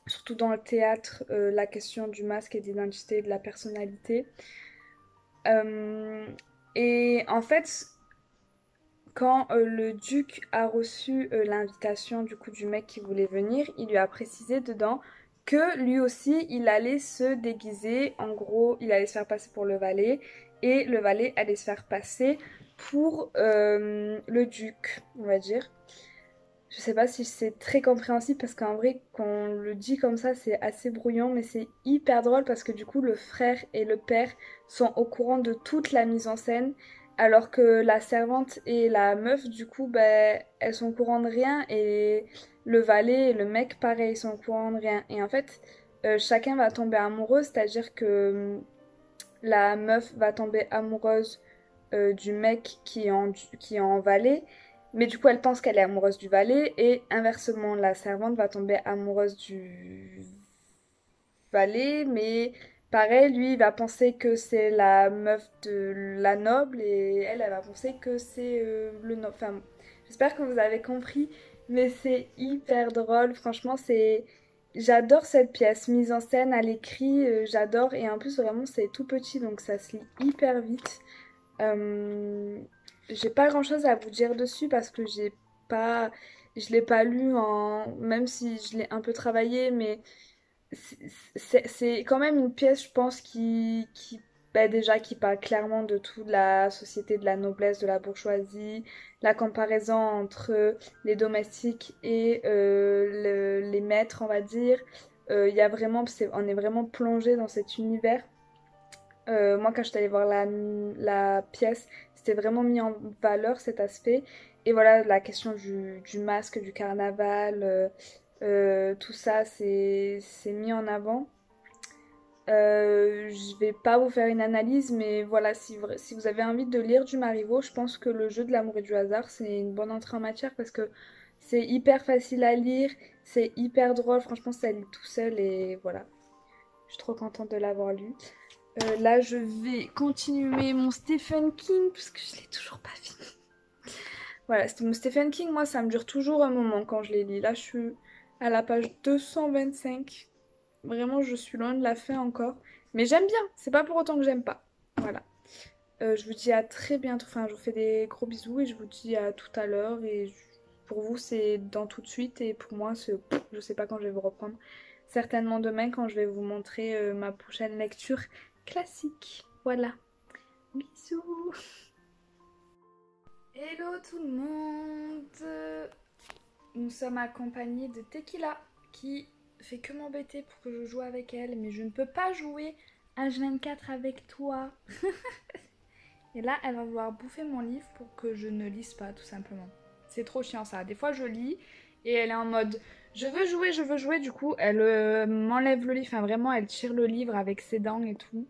Surtout dans le théâtre, la question du masque et de l'identité et de la personnalité. Euh, et en fait, quand le duc a reçu l'invitation du coup du mec qui voulait venir, il lui a précisé dedans que lui aussi il allait se déguiser. En gros, il allait se faire passer pour le valet et le valet allait se faire passer pour le duc, on va dire. Je sais pas si c'est très compréhensible parce qu'en vrai, quand on le dit comme ça, c'est assez brouillon, mais c'est hyper drôle parce que du coup, le frère et le père sont au courant de toute la mise en scène, alors que la servante et la meuf, du coup, ben, elles sont au courant de rien et le valet et le mec, pareil, sont au courant de rien. Et en fait, chacun va tomber amoureux, c'est-à-dire que la meuf va tomber amoureuse du mec qui est en valet. Mais du coup, elle pense qu'elle est amoureuse du valet. Et inversement, la servante va tomber amoureuse du valet. Mais pareil, lui, il va penser que c'est la meuf de la noble. Et elle, elle va penser que c'est le noble. Enfin, j'espère que vous avez compris. Mais c'est hyper drôle. Franchement, c'est... J'adore cette pièce, mise en scène à l'écrit, j'adore. Et en plus, vraiment, c'est tout petit, donc ça se lit hyper vite. Euh, j'ai pas grand-chose à vous dire dessus parce que pas, je l'ai pas lu même si je l'ai un peu travaillé, mais c'est c'est quand même une pièce, je pense, bah, déjà, qui parle clairement de toute la société, de la noblesse, de la bourgeoisie, la comparaison entre les domestiques et les maîtres, on va dire. Il y a vraiment, on est vraiment plongé dans cet univers. Moi, quand je suis allée voir la pièce, c'était vraiment mis en valeur cet aspect. Et voilà, la question du masque, du carnaval, tout ça, c'est mis en avant. Je vais pas vous faire une analyse, mais voilà, si vous avez envie de lire du Marivaux, je pense que le jeu de l'amour et du hasard, c'est une bonne entrée en matière parce que c'est hyper facile à lire, c'est hyper drôle, franchement, ça lit tout seul et voilà. Je suis trop contente de l'avoir lu. Là, je vais continuer mon Stephen King parce que je l'ai toujours pas fini. Voilà, mon Stephen King, moi, ça me dure toujours un moment quand je les lis. Là, je suis à la page 225. Vraiment, je suis loin de la fin encore. Mais j'aime bien, c'est pas pour autant que j'aime pas. Voilà. Je vous dis à très bientôt. Enfin, je vous fais des gros bisous et je vous dis à tout à l'heure. Et pour vous, c'est dans tout de suite. Et pour moi, je sais pas quand je vais vous reprendre. Certainement demain quand je vais vous montrer ma prochaine lecture classique. Voilà. Bisous. Hello tout le monde. Nous sommes accompagnés de Tequila qui fait que m'embêter pour que je joue avec elle. Mais je ne peux pas jouer H24 avec toi. Et là, elle va vouloir bouffer mon livre pour que je ne lise pas, tout simplement. C'est trop chiant ça. Des fois, je lis et elle est en mode je veux jouer, je veux jouer. Du coup, elle m'enlève le livre. Enfin, vraiment, elle tire le livre avec ses dents et tout.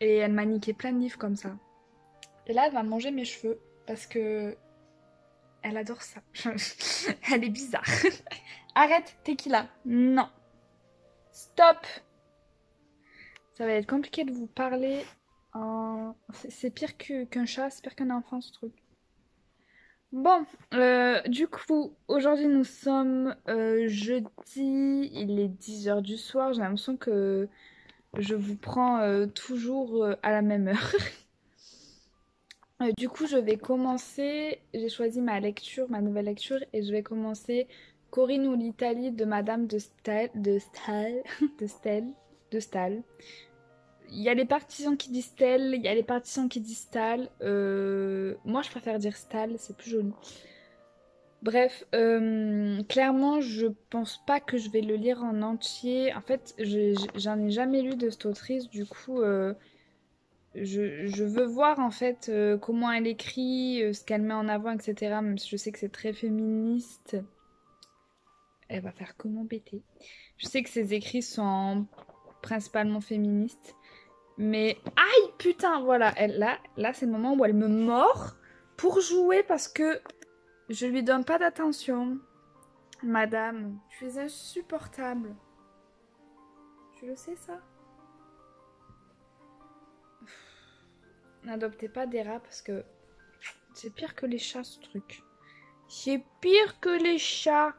Et elle m'a niqué plein de livres comme ça. Et là, elle va manger mes cheveux parce que elle adore ça. Elle est bizarre. Arrête, Tequila. Non. Stop. Ça va être compliqué de vous parler. C'est pire qu'un chat, c'est pire qu'un enfant ce truc. Bon, du coup, aujourd'hui nous sommes jeudi, il est 10 h du soir. J'ai l'impression que je vous prends toujours à la même heure. Du coup, je vais commencer. J'ai choisi ma lecture, ma nouvelle lecture, et je vais commencer Corinne ou l'Italie de Madame de Staël, de Staël, de Staël, de Staël. il y a les partisans qui disent tel, il y a les partisans qui disent tal. Moi, je préfère dire stal, c'est plus joli. Bref, clairement, je pense pas que je vais le lire en entier. En fait, j'en ai jamais lu de cette autrice, du coup, je veux voir en fait comment elle écrit, ce qu'elle met en avant, etc. Même si je sais que c'est très féministe. Elle va faire comment bêter. Je sais que ses écrits sont principalement féministes. Mais aïe putain, voilà, là c'est le moment où elle me mord pour jouer parce que je lui donne pas d'attention. Madame, tu es insupportable. Tu le sais ça? N'adoptez pas des rats parce que c'est pire que les chats ce truc. C'est pire que les chats.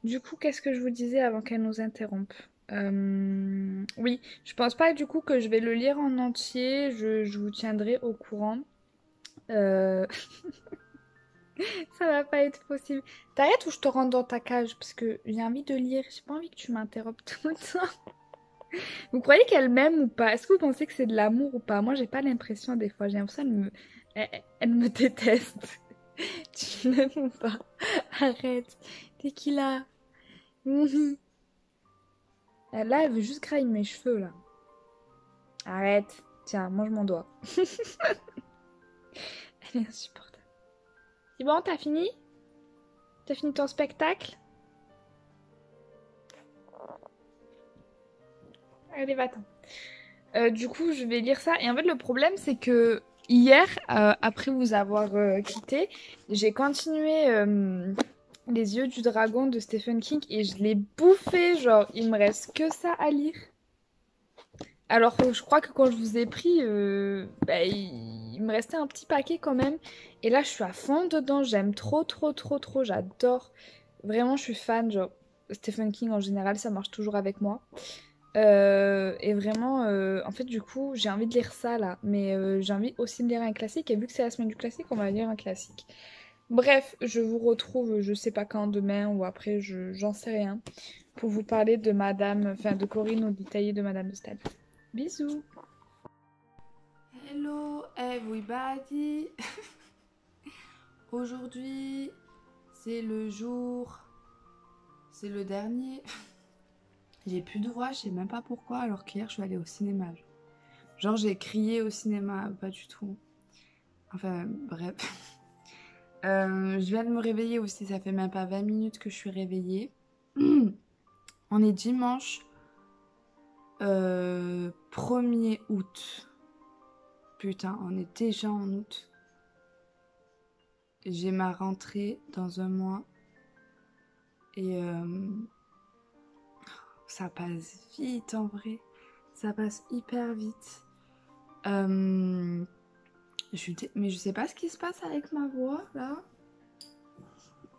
Du coup, qu'est-ce que je vous disais avant qu'elle nous interrompe? Oui, je pense pas du coup que je vais le lire en entier. Je vous tiendrai au courant. Euh, Ça va pas être possible. T'arrêtes ou je te rentre dans ta cage? Parce que j'ai envie de lire. J'ai pas envie que tu m'interrompes tout le temps. Vous croyez qu'elle m'aime ou pas? Est-ce que vous pensez que c'est de l'amour ou pas? Moi, j'ai pas l'impression des fois. J'ai l'impression elle me déteste. Tu l'aimes ou pas? Arrête. T'es qui là? Mhm. Là, elle veut juste grailler mes cheveux, là. Arrête. Tiens, mange mon doigt. Elle est insupportable. C'est bon, t'as fini? T'as fini ton spectacle? Allez, va-t'en. Du coup, je vais lire ça. Et en fait, le problème, c'est que hier, après vous avoir quitté, j'ai continué Les yeux du dragon de Stephen King et je l'ai bouffé. Genre, il me reste que ça à lire. Alors que je crois que quand je vous ai pris, il me restait un petit paquet quand même. Et là, je suis à fond dedans. J'aime trop, trop, trop, trop. J'adore. Vraiment, je suis fan. Genre, Stephen King en général, ça marche toujours avec moi. Et vraiment, en fait, du coup, j'ai envie de lire ça là. Mais j'ai envie aussi de lire un classique. Et vu que c'est la semaine du classique, on va lire un classique. Bref, je vous retrouve, je sais pas quand, demain ou après, j'en sais rien, pour vous parler de de Corinne ou détaillé de Madame de Staël. Bisous. Hello everybody. Aujourd'hui, c'est le jour, c'est le dernier. J'ai plus de voix, je sais même pas pourquoi, alors qu'hier je suis allée au cinéma. Genre j'ai crié au cinéma, pas du tout. Enfin bref. Je viens de me réveiller aussi, ça fait même pas 20 minutes que je suis réveillée. On est dimanche 1er août. Putain, on est déjà en août. J'ai ma rentrée dans un mois. Et ça passe vite en vrai. Ça passe hyper vite. Mais je sais pas ce qui se passe avec ma voix là.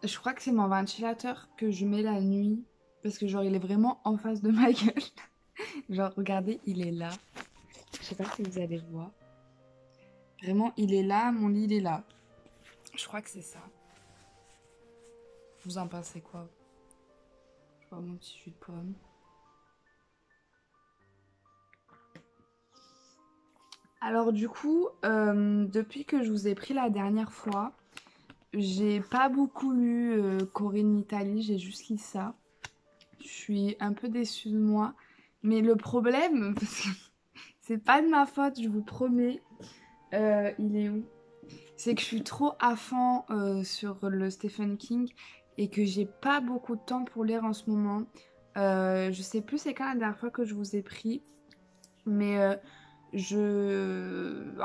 Je crois que c'est mon ventilateur que je mets la nuit. Parce que genre il est vraiment en face de ma gueule. Genre regardez, il est là. Je sais pas si vous allez voir. Vraiment, il est là, mon lit il est là. Je crois que c'est ça. Vous en pensez quoi? Je vois mon petit jus de pomme. Alors du coup, depuis que je vous ai pris la dernière fois, j'ai pas beaucoup lu Corinne Italie, j'ai juste lu ça. Je suis un peu déçue de moi. Mais le problème, parce que c'est pas de ma faute, je vous promets, il est où? C'est que je suis trop à fond sur le Stephen King et que j'ai pas beaucoup de temps pour lire en ce moment. Je sais plus c'est quand la dernière fois que je vous ai pris, mais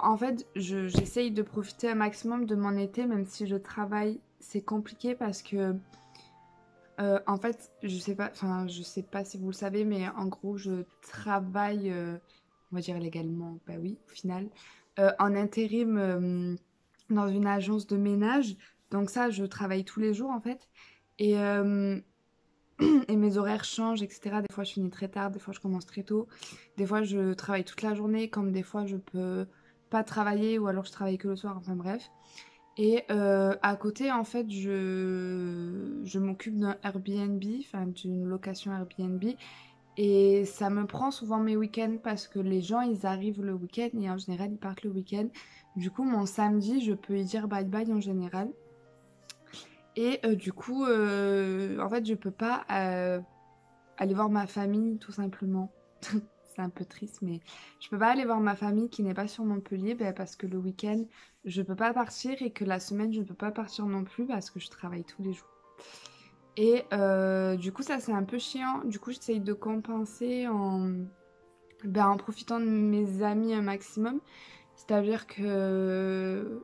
en fait, j'essaye de profiter un maximum de mon été, même si je travaille. C'est compliqué parce que, en fait, je sais pas si vous le savez, mais en gros, je travaille, on va dire légalement, bah oui, au final, en intérim dans une agence de ménage. Donc ça, je travaille tous les jours en fait. Et, et mes horaires changent, etc. Des fois, je finis très tard, des fois, je commence très tôt. Des fois, je travaille toute la journée, comme des fois, je peux pas travailler ou alors je travaille que le soir, enfin bref. Et à côté, en fait, je m'occupe d'un Airbnb, enfin d'une location Airbnb. Et ça me prend souvent mes week-ends parce que les gens, ils arrivent le week-end et en général, ils partent le week-end. Du coup, mon samedi, je peux y dire bye bye en général. Et du coup, en fait, je peux pas aller voir ma famille tout simplement. C'est un peu triste, mais je peux pas aller voir ma famille qui n'est pas sur Montpellier parce que le week-end, je peux pas partir et que la semaine, je peux pas partir non plus parce que je travaille tous les jours. Et du coup, ça c'est un peu chiant. Du coup, j'essaye de compenser en profitant de mes amis un maximum. C'est-à-dire que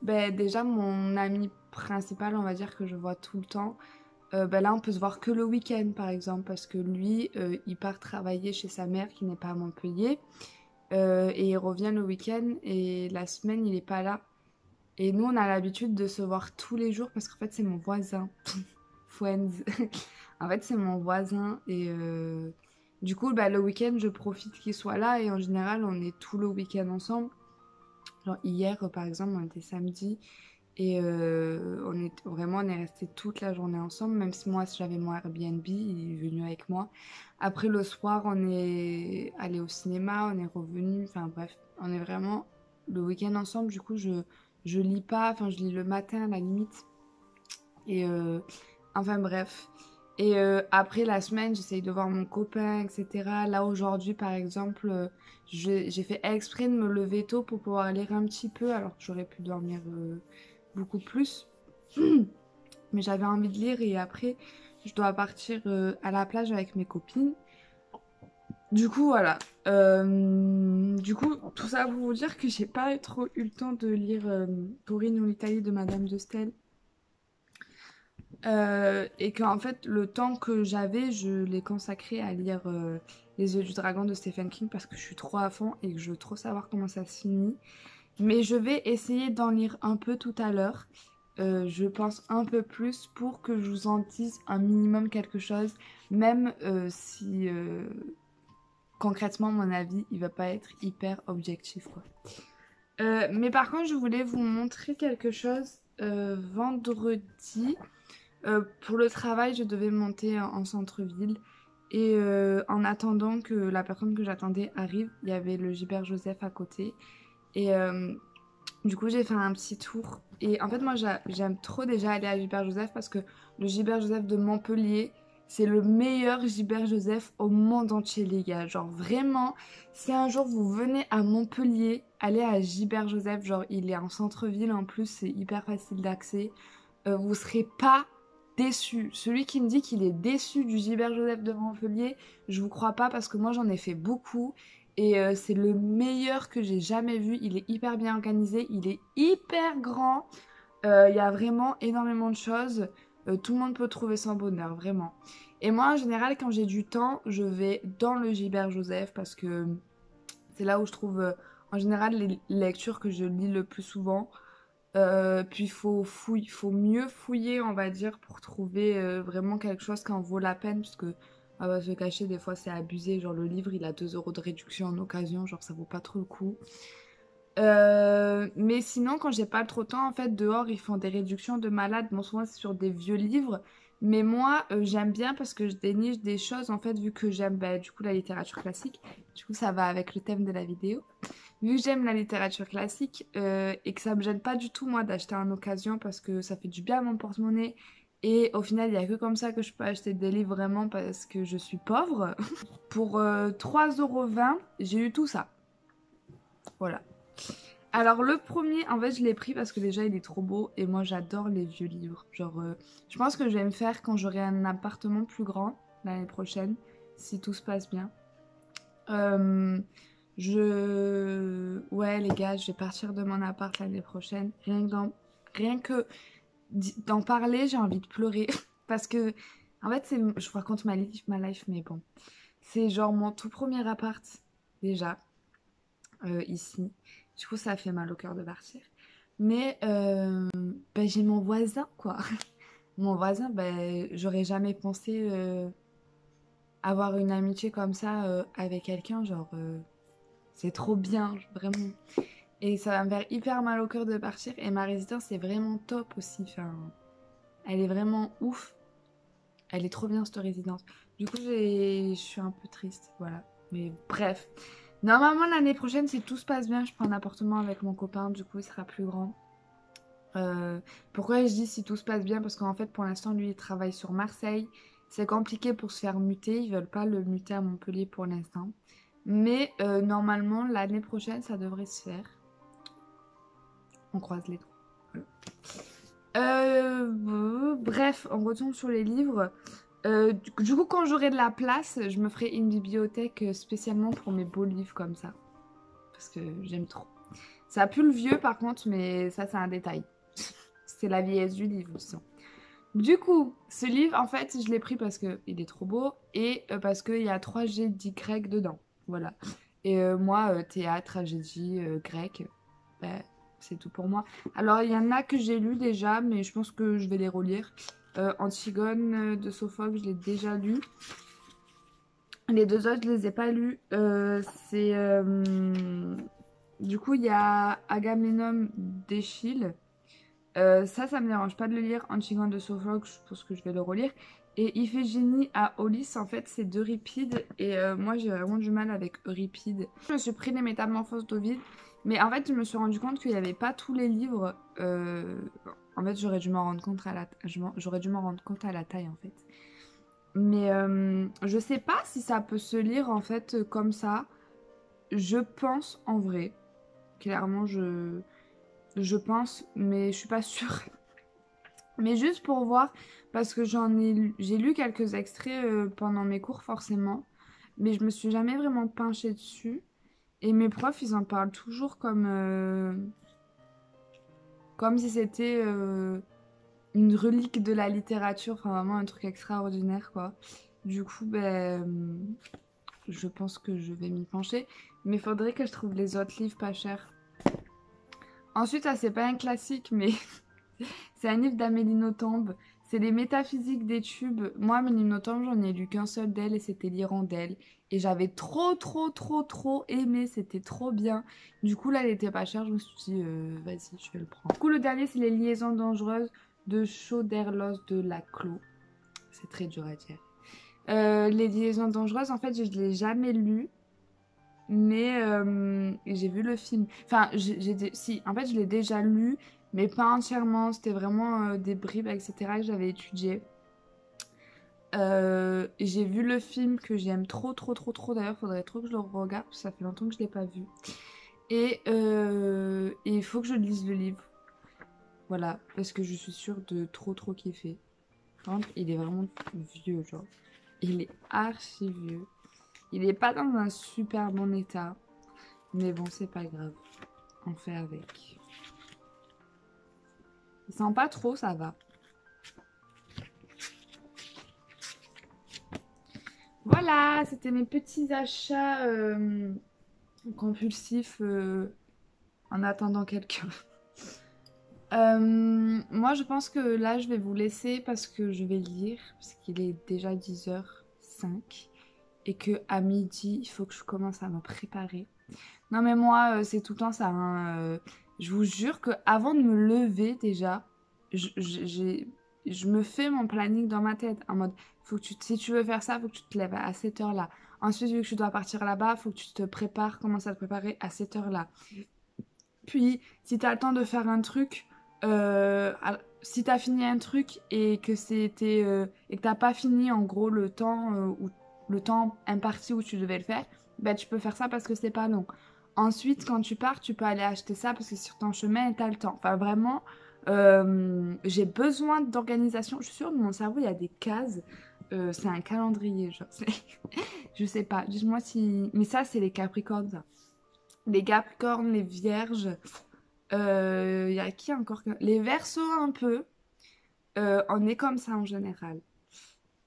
déjà, mon ami principal, on va dire que je vois tout le temps, là, on peut se voir que le week-end, par exemple, parce que lui, il part travailler chez sa mère qui n'est pas à Montpellier, et il revient le week-end, et la semaine, il n'est pas là. Et nous, on a l'habitude de se voir tous les jours, parce qu'en fait, c'est mon voisin. Friends. En fait, c'est mon voisin, et du coup, le week-end, je profite qu'il soit là, et en général, on est tout le week-end ensemble. Genre hier, par exemple, on était samedi, et on est resté toute la journée ensemble, même si moi j'avais mon Airbnb, il est venu avec moi. Après le soir, on est allé au cinéma, on est revenu, enfin bref, on est vraiment le week-end ensemble. Du coup, je lis pas, enfin je lis le matin à la limite. Et enfin bref. Et après la semaine, j'essaye de voir mon copain, etc. Là aujourd'hui, par exemple, j'ai fait exprès de me lever tôt pour pouvoir lire un petit peu, alors que j'aurais pu dormir beaucoup plus. Mais j'avais envie de lire et après, je dois partir à la plage avec mes copines. Du coup, voilà. Du coup, tout ça pour vous dire que j'ai pas trop eu le temps de lire Taurine ou l'Italie de Madame de Staël. Et qu'en fait, le temps que j'avais, je l'ai consacré à lire Les Yeux du Dragon de Stephen King parce que je suis trop à fond et que je veux trop savoir comment ça se finit. Mais je vais essayer d'en lire un peu tout à l'heure. Je pense un peu plus pour que je vous en dise un minimum quelque chose, même si concrètement mon avis il va pas être hyper objectif quoi. Mais par contre je voulais vous montrer quelque chose vendredi. Pour le travail je devais monter en centre-ville et en attendant que la personne que j'attendais arrive, il y avait le Gilbert Joseph à côté et du coup, j'ai fait un petit tour. Et en fait, moi, j'aime trop déjà aller à Gilbert Joseph parce que le Gilbert Joseph de Montpellier, c'est le meilleur Gilbert Joseph au monde entier, les gars. Genre, vraiment, si un jour vous venez à Montpellier, allez à Gilbert Joseph. Genre, il est en centre-ville en plus, c'est hyper facile d'accès. Vous serez pas déçus. Celui qui me dit qu'il est déçu du Gilbert Joseph de Montpellier, je vous crois pas parce que moi, j'en ai fait beaucoup. Et c'est le meilleur que j'ai jamais vu. Il est hyper bien organisé, il est hyper grand. Il y a vraiment énormément de choses. Tout le monde peut trouver son bonheur, vraiment. Et moi, en général, quand j'ai du temps, je vais dans le Gilbert Joseph parce que c'est là où je trouve, en général, les lectures que je lis le plus souvent. Puis faut mieux fouiller, on va dire, pour trouver vraiment quelque chose qui en vaut la peine, parce que on va se cacher, des fois c'est abusé, genre le livre il a 2 € de réduction en occasion, genre ça vaut pas trop le coup. Mais sinon, quand j'ai pas trop de temps, en fait, dehors ils font des réductions de malade. Bon, souvent c'est sur des vieux livres, mais moi j'aime bien parce que je déniche des choses, en fait, vu que j'aime du coup la littérature classique. Du coup, ça va avec le thème de la vidéo. Vu que j'aime la littérature classique et que ça me gêne pas du tout moi d'acheter en occasion parce que ça fait du bien à mon porte-monnaie et au final il n'y a que comme ça que je peux acheter des livres vraiment parce que je suis pauvre. Pour 3,20 € j'ai eu tout ça. Voilà. Alors le premier en fait je l'ai pris parce que déjà il est trop beau et moi j'adore les vieux livres. Genre je pense que je vais me faire quand j'aurai un appartement plus grand l'année prochaine si tout se passe bien. Ouais les gars, je vais partir de mon appart l'année prochaine. Rien que d'en parler, j'ai envie de pleurer. Parce que, en fait, je vous raconte ma life, mais bon. C'est genre mon tout premier appart, déjà, ici. Du coup, ça fait mal au cœur de partir. Mais j'ai mon voisin, quoi. Mon voisin, j'aurais jamais pensé avoir une amitié comme ça avec quelqu'un, genre... c'est trop bien, vraiment. Et ça va me faire hyper mal au cœur de partir. Et ma résidence est vraiment top aussi. Enfin, elle est vraiment ouf. Elle est trop bien cette résidence. Du coup, je suis un peu triste, voilà. Mais bref. Normalement, l'année prochaine, si tout se passe bien, je prends un appartement avec mon copain. Du coup, il sera plus grand. Pourquoi je dis si tout se passe bien? Parce qu'en fait, pour l'instant, lui, il travaille sur Marseille. C'est compliqué pour se faire muter. Ils veulent pas le muter à Montpellier pour l'instant. Mais normalement, l'année prochaine, ça devrait se faire. On croise les doigts. Bref, on retourne sur les livres. Du coup, quand j'aurai de la place, je me ferai une bibliothèque spécialement pour mes beaux livres comme ça. Parce que j'aime trop. Ça pue le vieux par contre, mais ça c'est un détail. C'est la vieillesse du livre, disons. Du coup, ce livre, en fait, je l'ai pris parce qu'il est trop beau et parce qu'il y a 3 G d'Y dedans. Voilà. Et moi, théâtre, tragédie, grec, ben, c'est tout pour moi. Alors, il y en a que j'ai lu déjà, mais je pense que je vais les relire. Antigone de Sophocle, je l'ai déjà lu. Les 2 autres, je les ai pas lus. Du coup, il y a Agamemnon d'Échille. Ça me dérange pas de le lire. Antigone de Sophocle, je pense que je vais le relire. Et Iphigénie à Aulis, en fait, c'est d'Euripide. Et moi, j'ai vraiment du mal avec Euripide. Je me suis pris les Métamorphoses d'Ovide. Mais en fait, je me suis rendu compte qu'il n'y avait pas tous les livres. En fait, j'aurais dû m'en rendre compte j'aurais dû m'en rendre compte à la taille, en fait. Mais je sais pas si ça peut se lire, en fait, comme ça. Je pense, en vrai. Clairement, je pense, mais je suis pas sûre. Mais juste pour voir, parce que j'ai lu quelques extraits pendant mes cours forcément, mais je me suis jamais vraiment penchée dessus. Et mes profs, ils en parlent toujours comme si c'était une relique de la littérature, enfin vraiment un truc extraordinaire quoi. Du coup, ben, je pense que je vais m'y pencher, mais il faudrait que je trouve les autres livres pas chers. Ensuite, ça c'est pas un classique, mais c'est un livre d'Amélie Nothomb. C'est les métaphysiques des tubes. Moi, Amélie Nothomb, j'en ai lu qu'un seul d'elle et c'était l'Hirondelle. Et j'avais trop aimé. C'était trop bien. Du coup, là, elle était pas chère. Je me suis dit, vas-y, je vais le prendre. Du coup, le dernier, c'est Les liaisons dangereuses de Chauderlos de Laclos. C'est très dur à dire. Les liaisons dangereuses, en fait, je ne l'ai jamais lu. Mais j'ai vu le film. Enfin, si, en fait, je l'ai déjà lu, mais pas entièrement. C'était vraiment des bribes, etc. que j'avais étudié. J'ai vu le film que j'aime trop. D'ailleurs, faudrait trop que je le regarde, parce que ça fait longtemps que je l'ai pas vu. Et il faut que je lise le livre. Voilà, parce que je suis sûre de trop kiffer. Par contre, il est vraiment vieux, genre. Il est archi vieux. Il est pas dans un super bon état. Mais bon, c'est pas grave. On fait avec. Il sent pas trop, ça va. Voilà, c'était mes petits achats compulsifs en attendant quelqu'un. Moi, je pense que là, je vais vous laisser parce que je vais lire, parce qu'il est déjà 10h05 et que à midi, il faut que je commence à me préparer. Non, mais moi, c'est tout le temps ça. Hein, je vous jure que avant de me lever, déjà, je me fais mon planning dans ma tête en mode, si tu veux faire ça, faut que tu te lèves à cette heure-là. Ensuite, vu que tu dois partir là-bas, faut que tu te prépares, commence à te préparer à cette heure-là. Puis, si tu as le temps de faire un truc, si tu as fini un truc et que et que t'as pas fini en gros le temps imparti où tu devais le faire, ben tu peux faire ça parce que c'est pas long. Ensuite, quand tu pars, tu peux aller acheter ça parce que sur ton chemin, tu as le temps. Enfin, vraiment, j'ai besoin d'organisation. Je suis sûre que mon cerveau, il y a des cases. C'est un calendrier, genre. Je sais pas. Dis-moi si. Mais ça, c'est les Capricornes, ça. Les Capricornes, les Vierges. Il y a qui encore Les Verseaux, un peu. On est comme ça en général.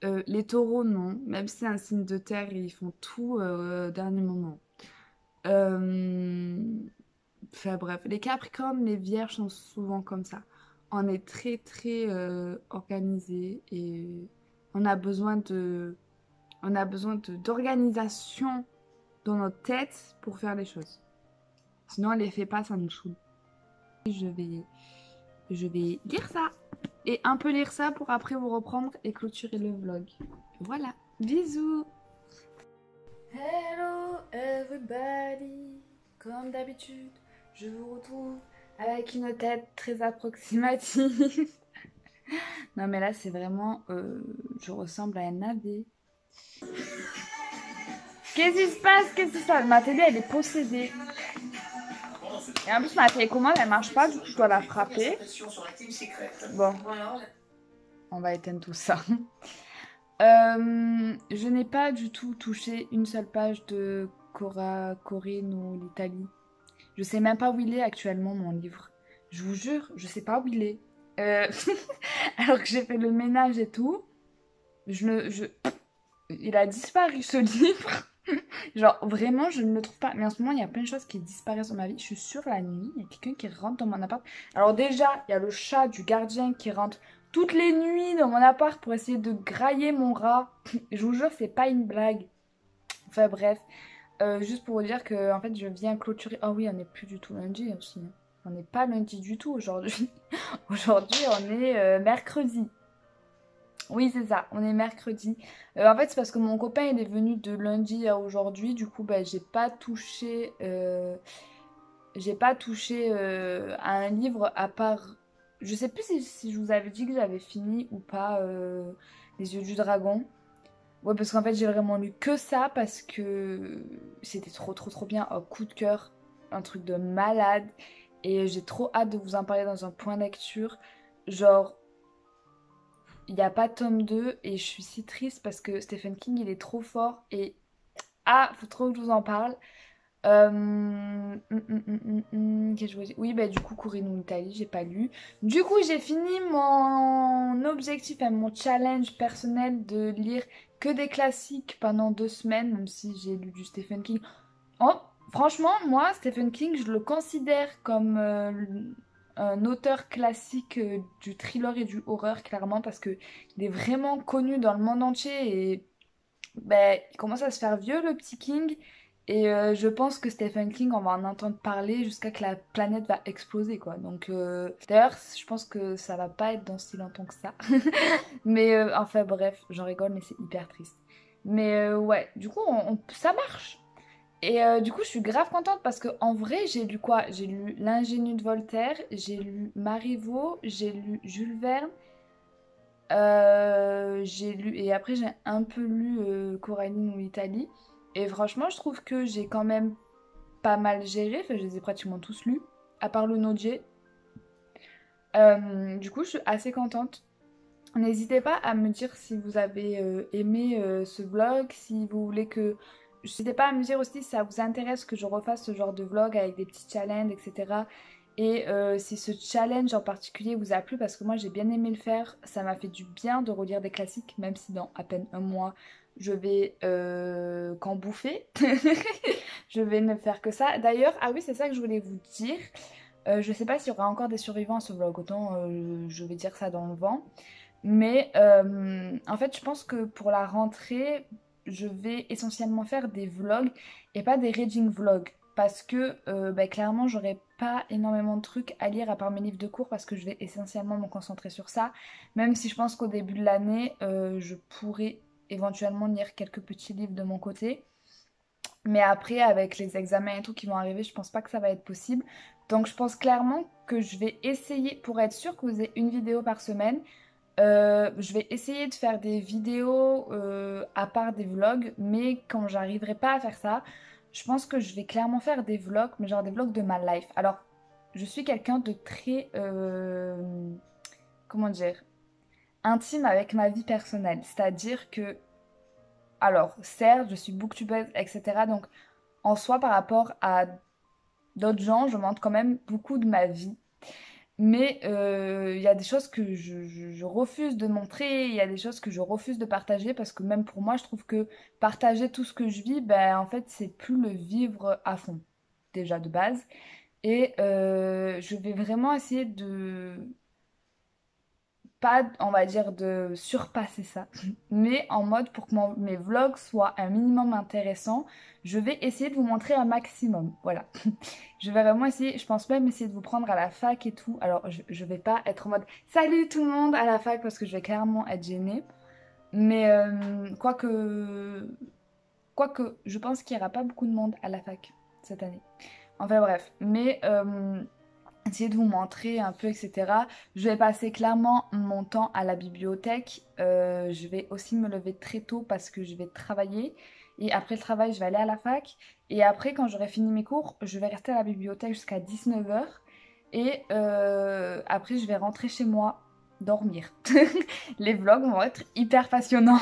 Les Taureaux, non. Même si c'est un signe de terre, ils font tout au dernier moment. Enfin bref, les Capricornes, les Vierges sont souvent comme ça. On est très organisé et on a besoin d'organisation dans notre tête pour faire les choses. Sinon, on les fait pas, ça nous saoule. Je vais lire ça et un peu lire ça pour après vous reprendre et clôturer le vlog. Voilà, bisous. Hello everybody, comme d'habitude, je vous retrouve avec une tête très approximative. Non mais là c'est vraiment, je ressemble à un navet. Qu'est-ce qui se passe? Qu'est-ce qui se passe? Ma télé elle est possédée. Et en plus ma télécommande elle marche pas, du coup je dois la frapper. Bon, on va éteindre tout ça. Je n'ai pas du tout touché une seule page de Corinne ou l'Italie. Je sais même pas où il est actuellement mon livre. Je vous jure, je sais pas où il est. Alors que j'ai fait le ménage et tout. Il a disparu ce livre. Genre vraiment je ne le trouve pas. Mais en ce moment il y a plein de choses qui disparaissent dans ma vie. Je suis sûre la nuit, il y a quelqu'un qui rentre dans mon appart. Alors déjà, il y a le chat du gardien qui rentre toutes les nuits dans mon appart pour essayer de grailler mon rat. Je vous jure, c'est pas une blague. Enfin bref, juste pour vous dire que en fait je viens clôturer. Oh oui, on n'est plus du tout lundi aussi. On n'est pas lundi du tout aujourd'hui. Aujourd'hui on est mercredi. Oui, c'est ça, on est mercredi. En fait, c'est parce que mon copain il est venu de lundi à aujourd'hui. Du coup, bah, j'ai pas touché, à un livre à part. Je sais plus si je vous avais dit que j'avais fini ou pas Les Yeux du Dragon. Ouais, parce qu'en fait, j'ai vraiment lu que ça parce que c'était trop, trop, trop bien. Oh, coup de cœur, un truc de malade. Et j'ai trop hâte de vous en parler dans un point lecture. Genre. Il n'y a pas tome 2 et je suis si triste parce que Stephen King il est trop fort et faut trop que je vous en parle. Qu'est-ce que je voulais dire. Oui, bah du coup, Corinne ou Italie, j'ai pas lu. Du coup, j'ai fini mon objectif, mon challenge personnel de lire que des classiques pendant 2 semaines, même si j'ai lu du Stephen King. Oh, franchement, moi, Stephen King, je le considère comme un auteur classique du thriller et du horreur, clairement, parce que il est vraiment connu dans le monde entier et ben, il commence à se faire vieux, le petit King. Et je pense que Stephen King, on va en entendre parler jusqu'à que la planète va exploser, quoi. Donc, d'ailleurs, je pense que ça va pas être dans si longtemps que ça. Mais enfin, bref, j'en rigole, mais c'est hyper triste. Mais ouais, du coup, ça marche. Et du coup, je suis grave contente parce que en vrai, j'ai lu quoi? J'ai lu L'Ingénu de Voltaire, j'ai lu Marivaux, j'ai lu Jules Verne, j'ai lu et après j'ai un peu lu Coraline ou l'Italie. Et franchement, je trouve que j'ai quand même pas mal géré. Enfin, je les ai pratiquement tous lus, à part le Nodier. Du coup, je suis assez contente. N'hésitez pas à me dire si vous avez aimé ce vlog, si vous voulez que... N'hésitez pas à me dire aussi si ça vous intéresse que je refasse ce genre de vlog avec des petits challenges, etc. Et si ce challenge en particulier vous a plu, parce que moi j'ai bien aimé le faire, ça m'a fait du bien de relire des classiques, même si dans à peine un mois je vais qu'en bouffer. Je vais ne faire que ça. D'ailleurs, ah oui, c'est ça que je voulais vous dire. Je sais pas s'il y aura encore des survivants à ce vlog, autant je vais dire ça dans le vent. Mais en fait, je pense que pour la rentrée, je vais essentiellement faire des vlogs et pas des reading vlogs. Parce que bah, clairement, j'aurai pas énormément de trucs à lire à part mes livres de cours parce que je vais essentiellement me concentrer sur ça. Même si je pense qu'au début de l'année, je pourrais éventuellement lire quelques petits livres de mon côté. Mais après, avec les examens et tout qui vont arriver, je pense pas que ça va être possible. Donc je pense clairement que je vais essayer, pour être sûre que vous ayez une vidéo par semaine, je vais essayer de faire des vidéos à part des vlogs, mais quand j'arriverai pas à faire ça, je pense que je vais clairement faire des vlogs, mais genre des vlogs de ma life. Alors, je suis quelqu'un de très, comment dire, intime avec ma vie personnelle. C'est-à-dire que, alors, certes, je suis booktubeuse, etc. Donc, en soi, par rapport à d'autres gens, je montre quand même beaucoup de ma vie. Mais il y a des choses que je refuse de montrer, il y a des choses que je refuse de partager parce que même pour moi, je trouve que partager tout ce que je vis, ben en fait, c'est plus le vivre à fond, déjà de base. Et je vais vraiment essayer pas, on va dire, de surpasser ça, mais en mode pour que mes vlogs soient un minimum intéressants, je vais essayer de vous montrer un maximum. Voilà. Je vais vraiment essayer, je pense même essayer de vous prendre à la fac et tout. Alors, je vais pas être en mode salut tout le monde à la fac parce que je vais clairement être gênée. Mais quoique, je pense qu'il n'y aura pas beaucoup de monde à la fac cette année. Enfin bref, mais essayer de vous montrer un peu, etc. Je vais passer clairement mon temps à la bibliothèque. Je vais aussi me lever très tôt parce que je vais travailler. Et après le travail, je vais aller à la fac. Et après, quand j'aurai fini mes cours, je vais rester à la bibliothèque jusqu'à 19 h. Et après, je vais rentrer chez moi, dormir. Les vlogs vont être hyper passionnants.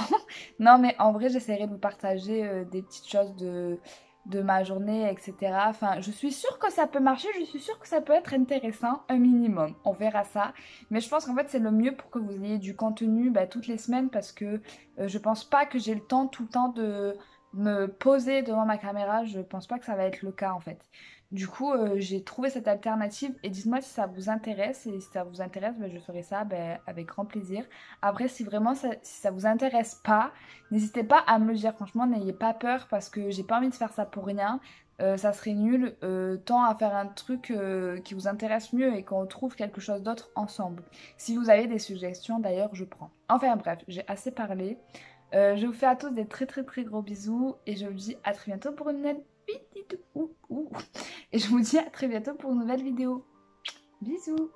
Non, mais en vrai, j'essaierai de vous partager des petites choses de ma journée, etc. Enfin, je suis sûre que ça peut marcher, je suis sûre que ça peut être intéressant, un minimum. On verra ça. Mais je pense qu'en fait, c'est le mieux pour que vous ayez du contenu toutes les semaines parce que je pense pas que j'ai le temps tout le temps de me poser devant ma caméra. Je pense pas que ça va être le cas en fait. Du coup, j'ai trouvé cette alternative et dites-moi si ça vous intéresse. Et si ça vous intéresse, je ferai ça avec grand plaisir. Après, si vraiment si ça vous intéresse pas, n'hésitez pas à me le dire. Franchement, n'ayez pas peur parce que j'ai pas envie de faire ça pour rien. Ça serait nul. Tant à faire un truc qui vous intéresse mieux et qu'on trouve quelque chose d'autre ensemble. Si vous avez des suggestions, d'ailleurs, je prends. Enfin bref, j'ai assez parlé. Je vous fais à tous des très très très gros bisous et je vous dis à très bientôt pour une nouvelle vidéo. Et je vous dis à très bientôt pour une nouvelle vidéo. Bisous.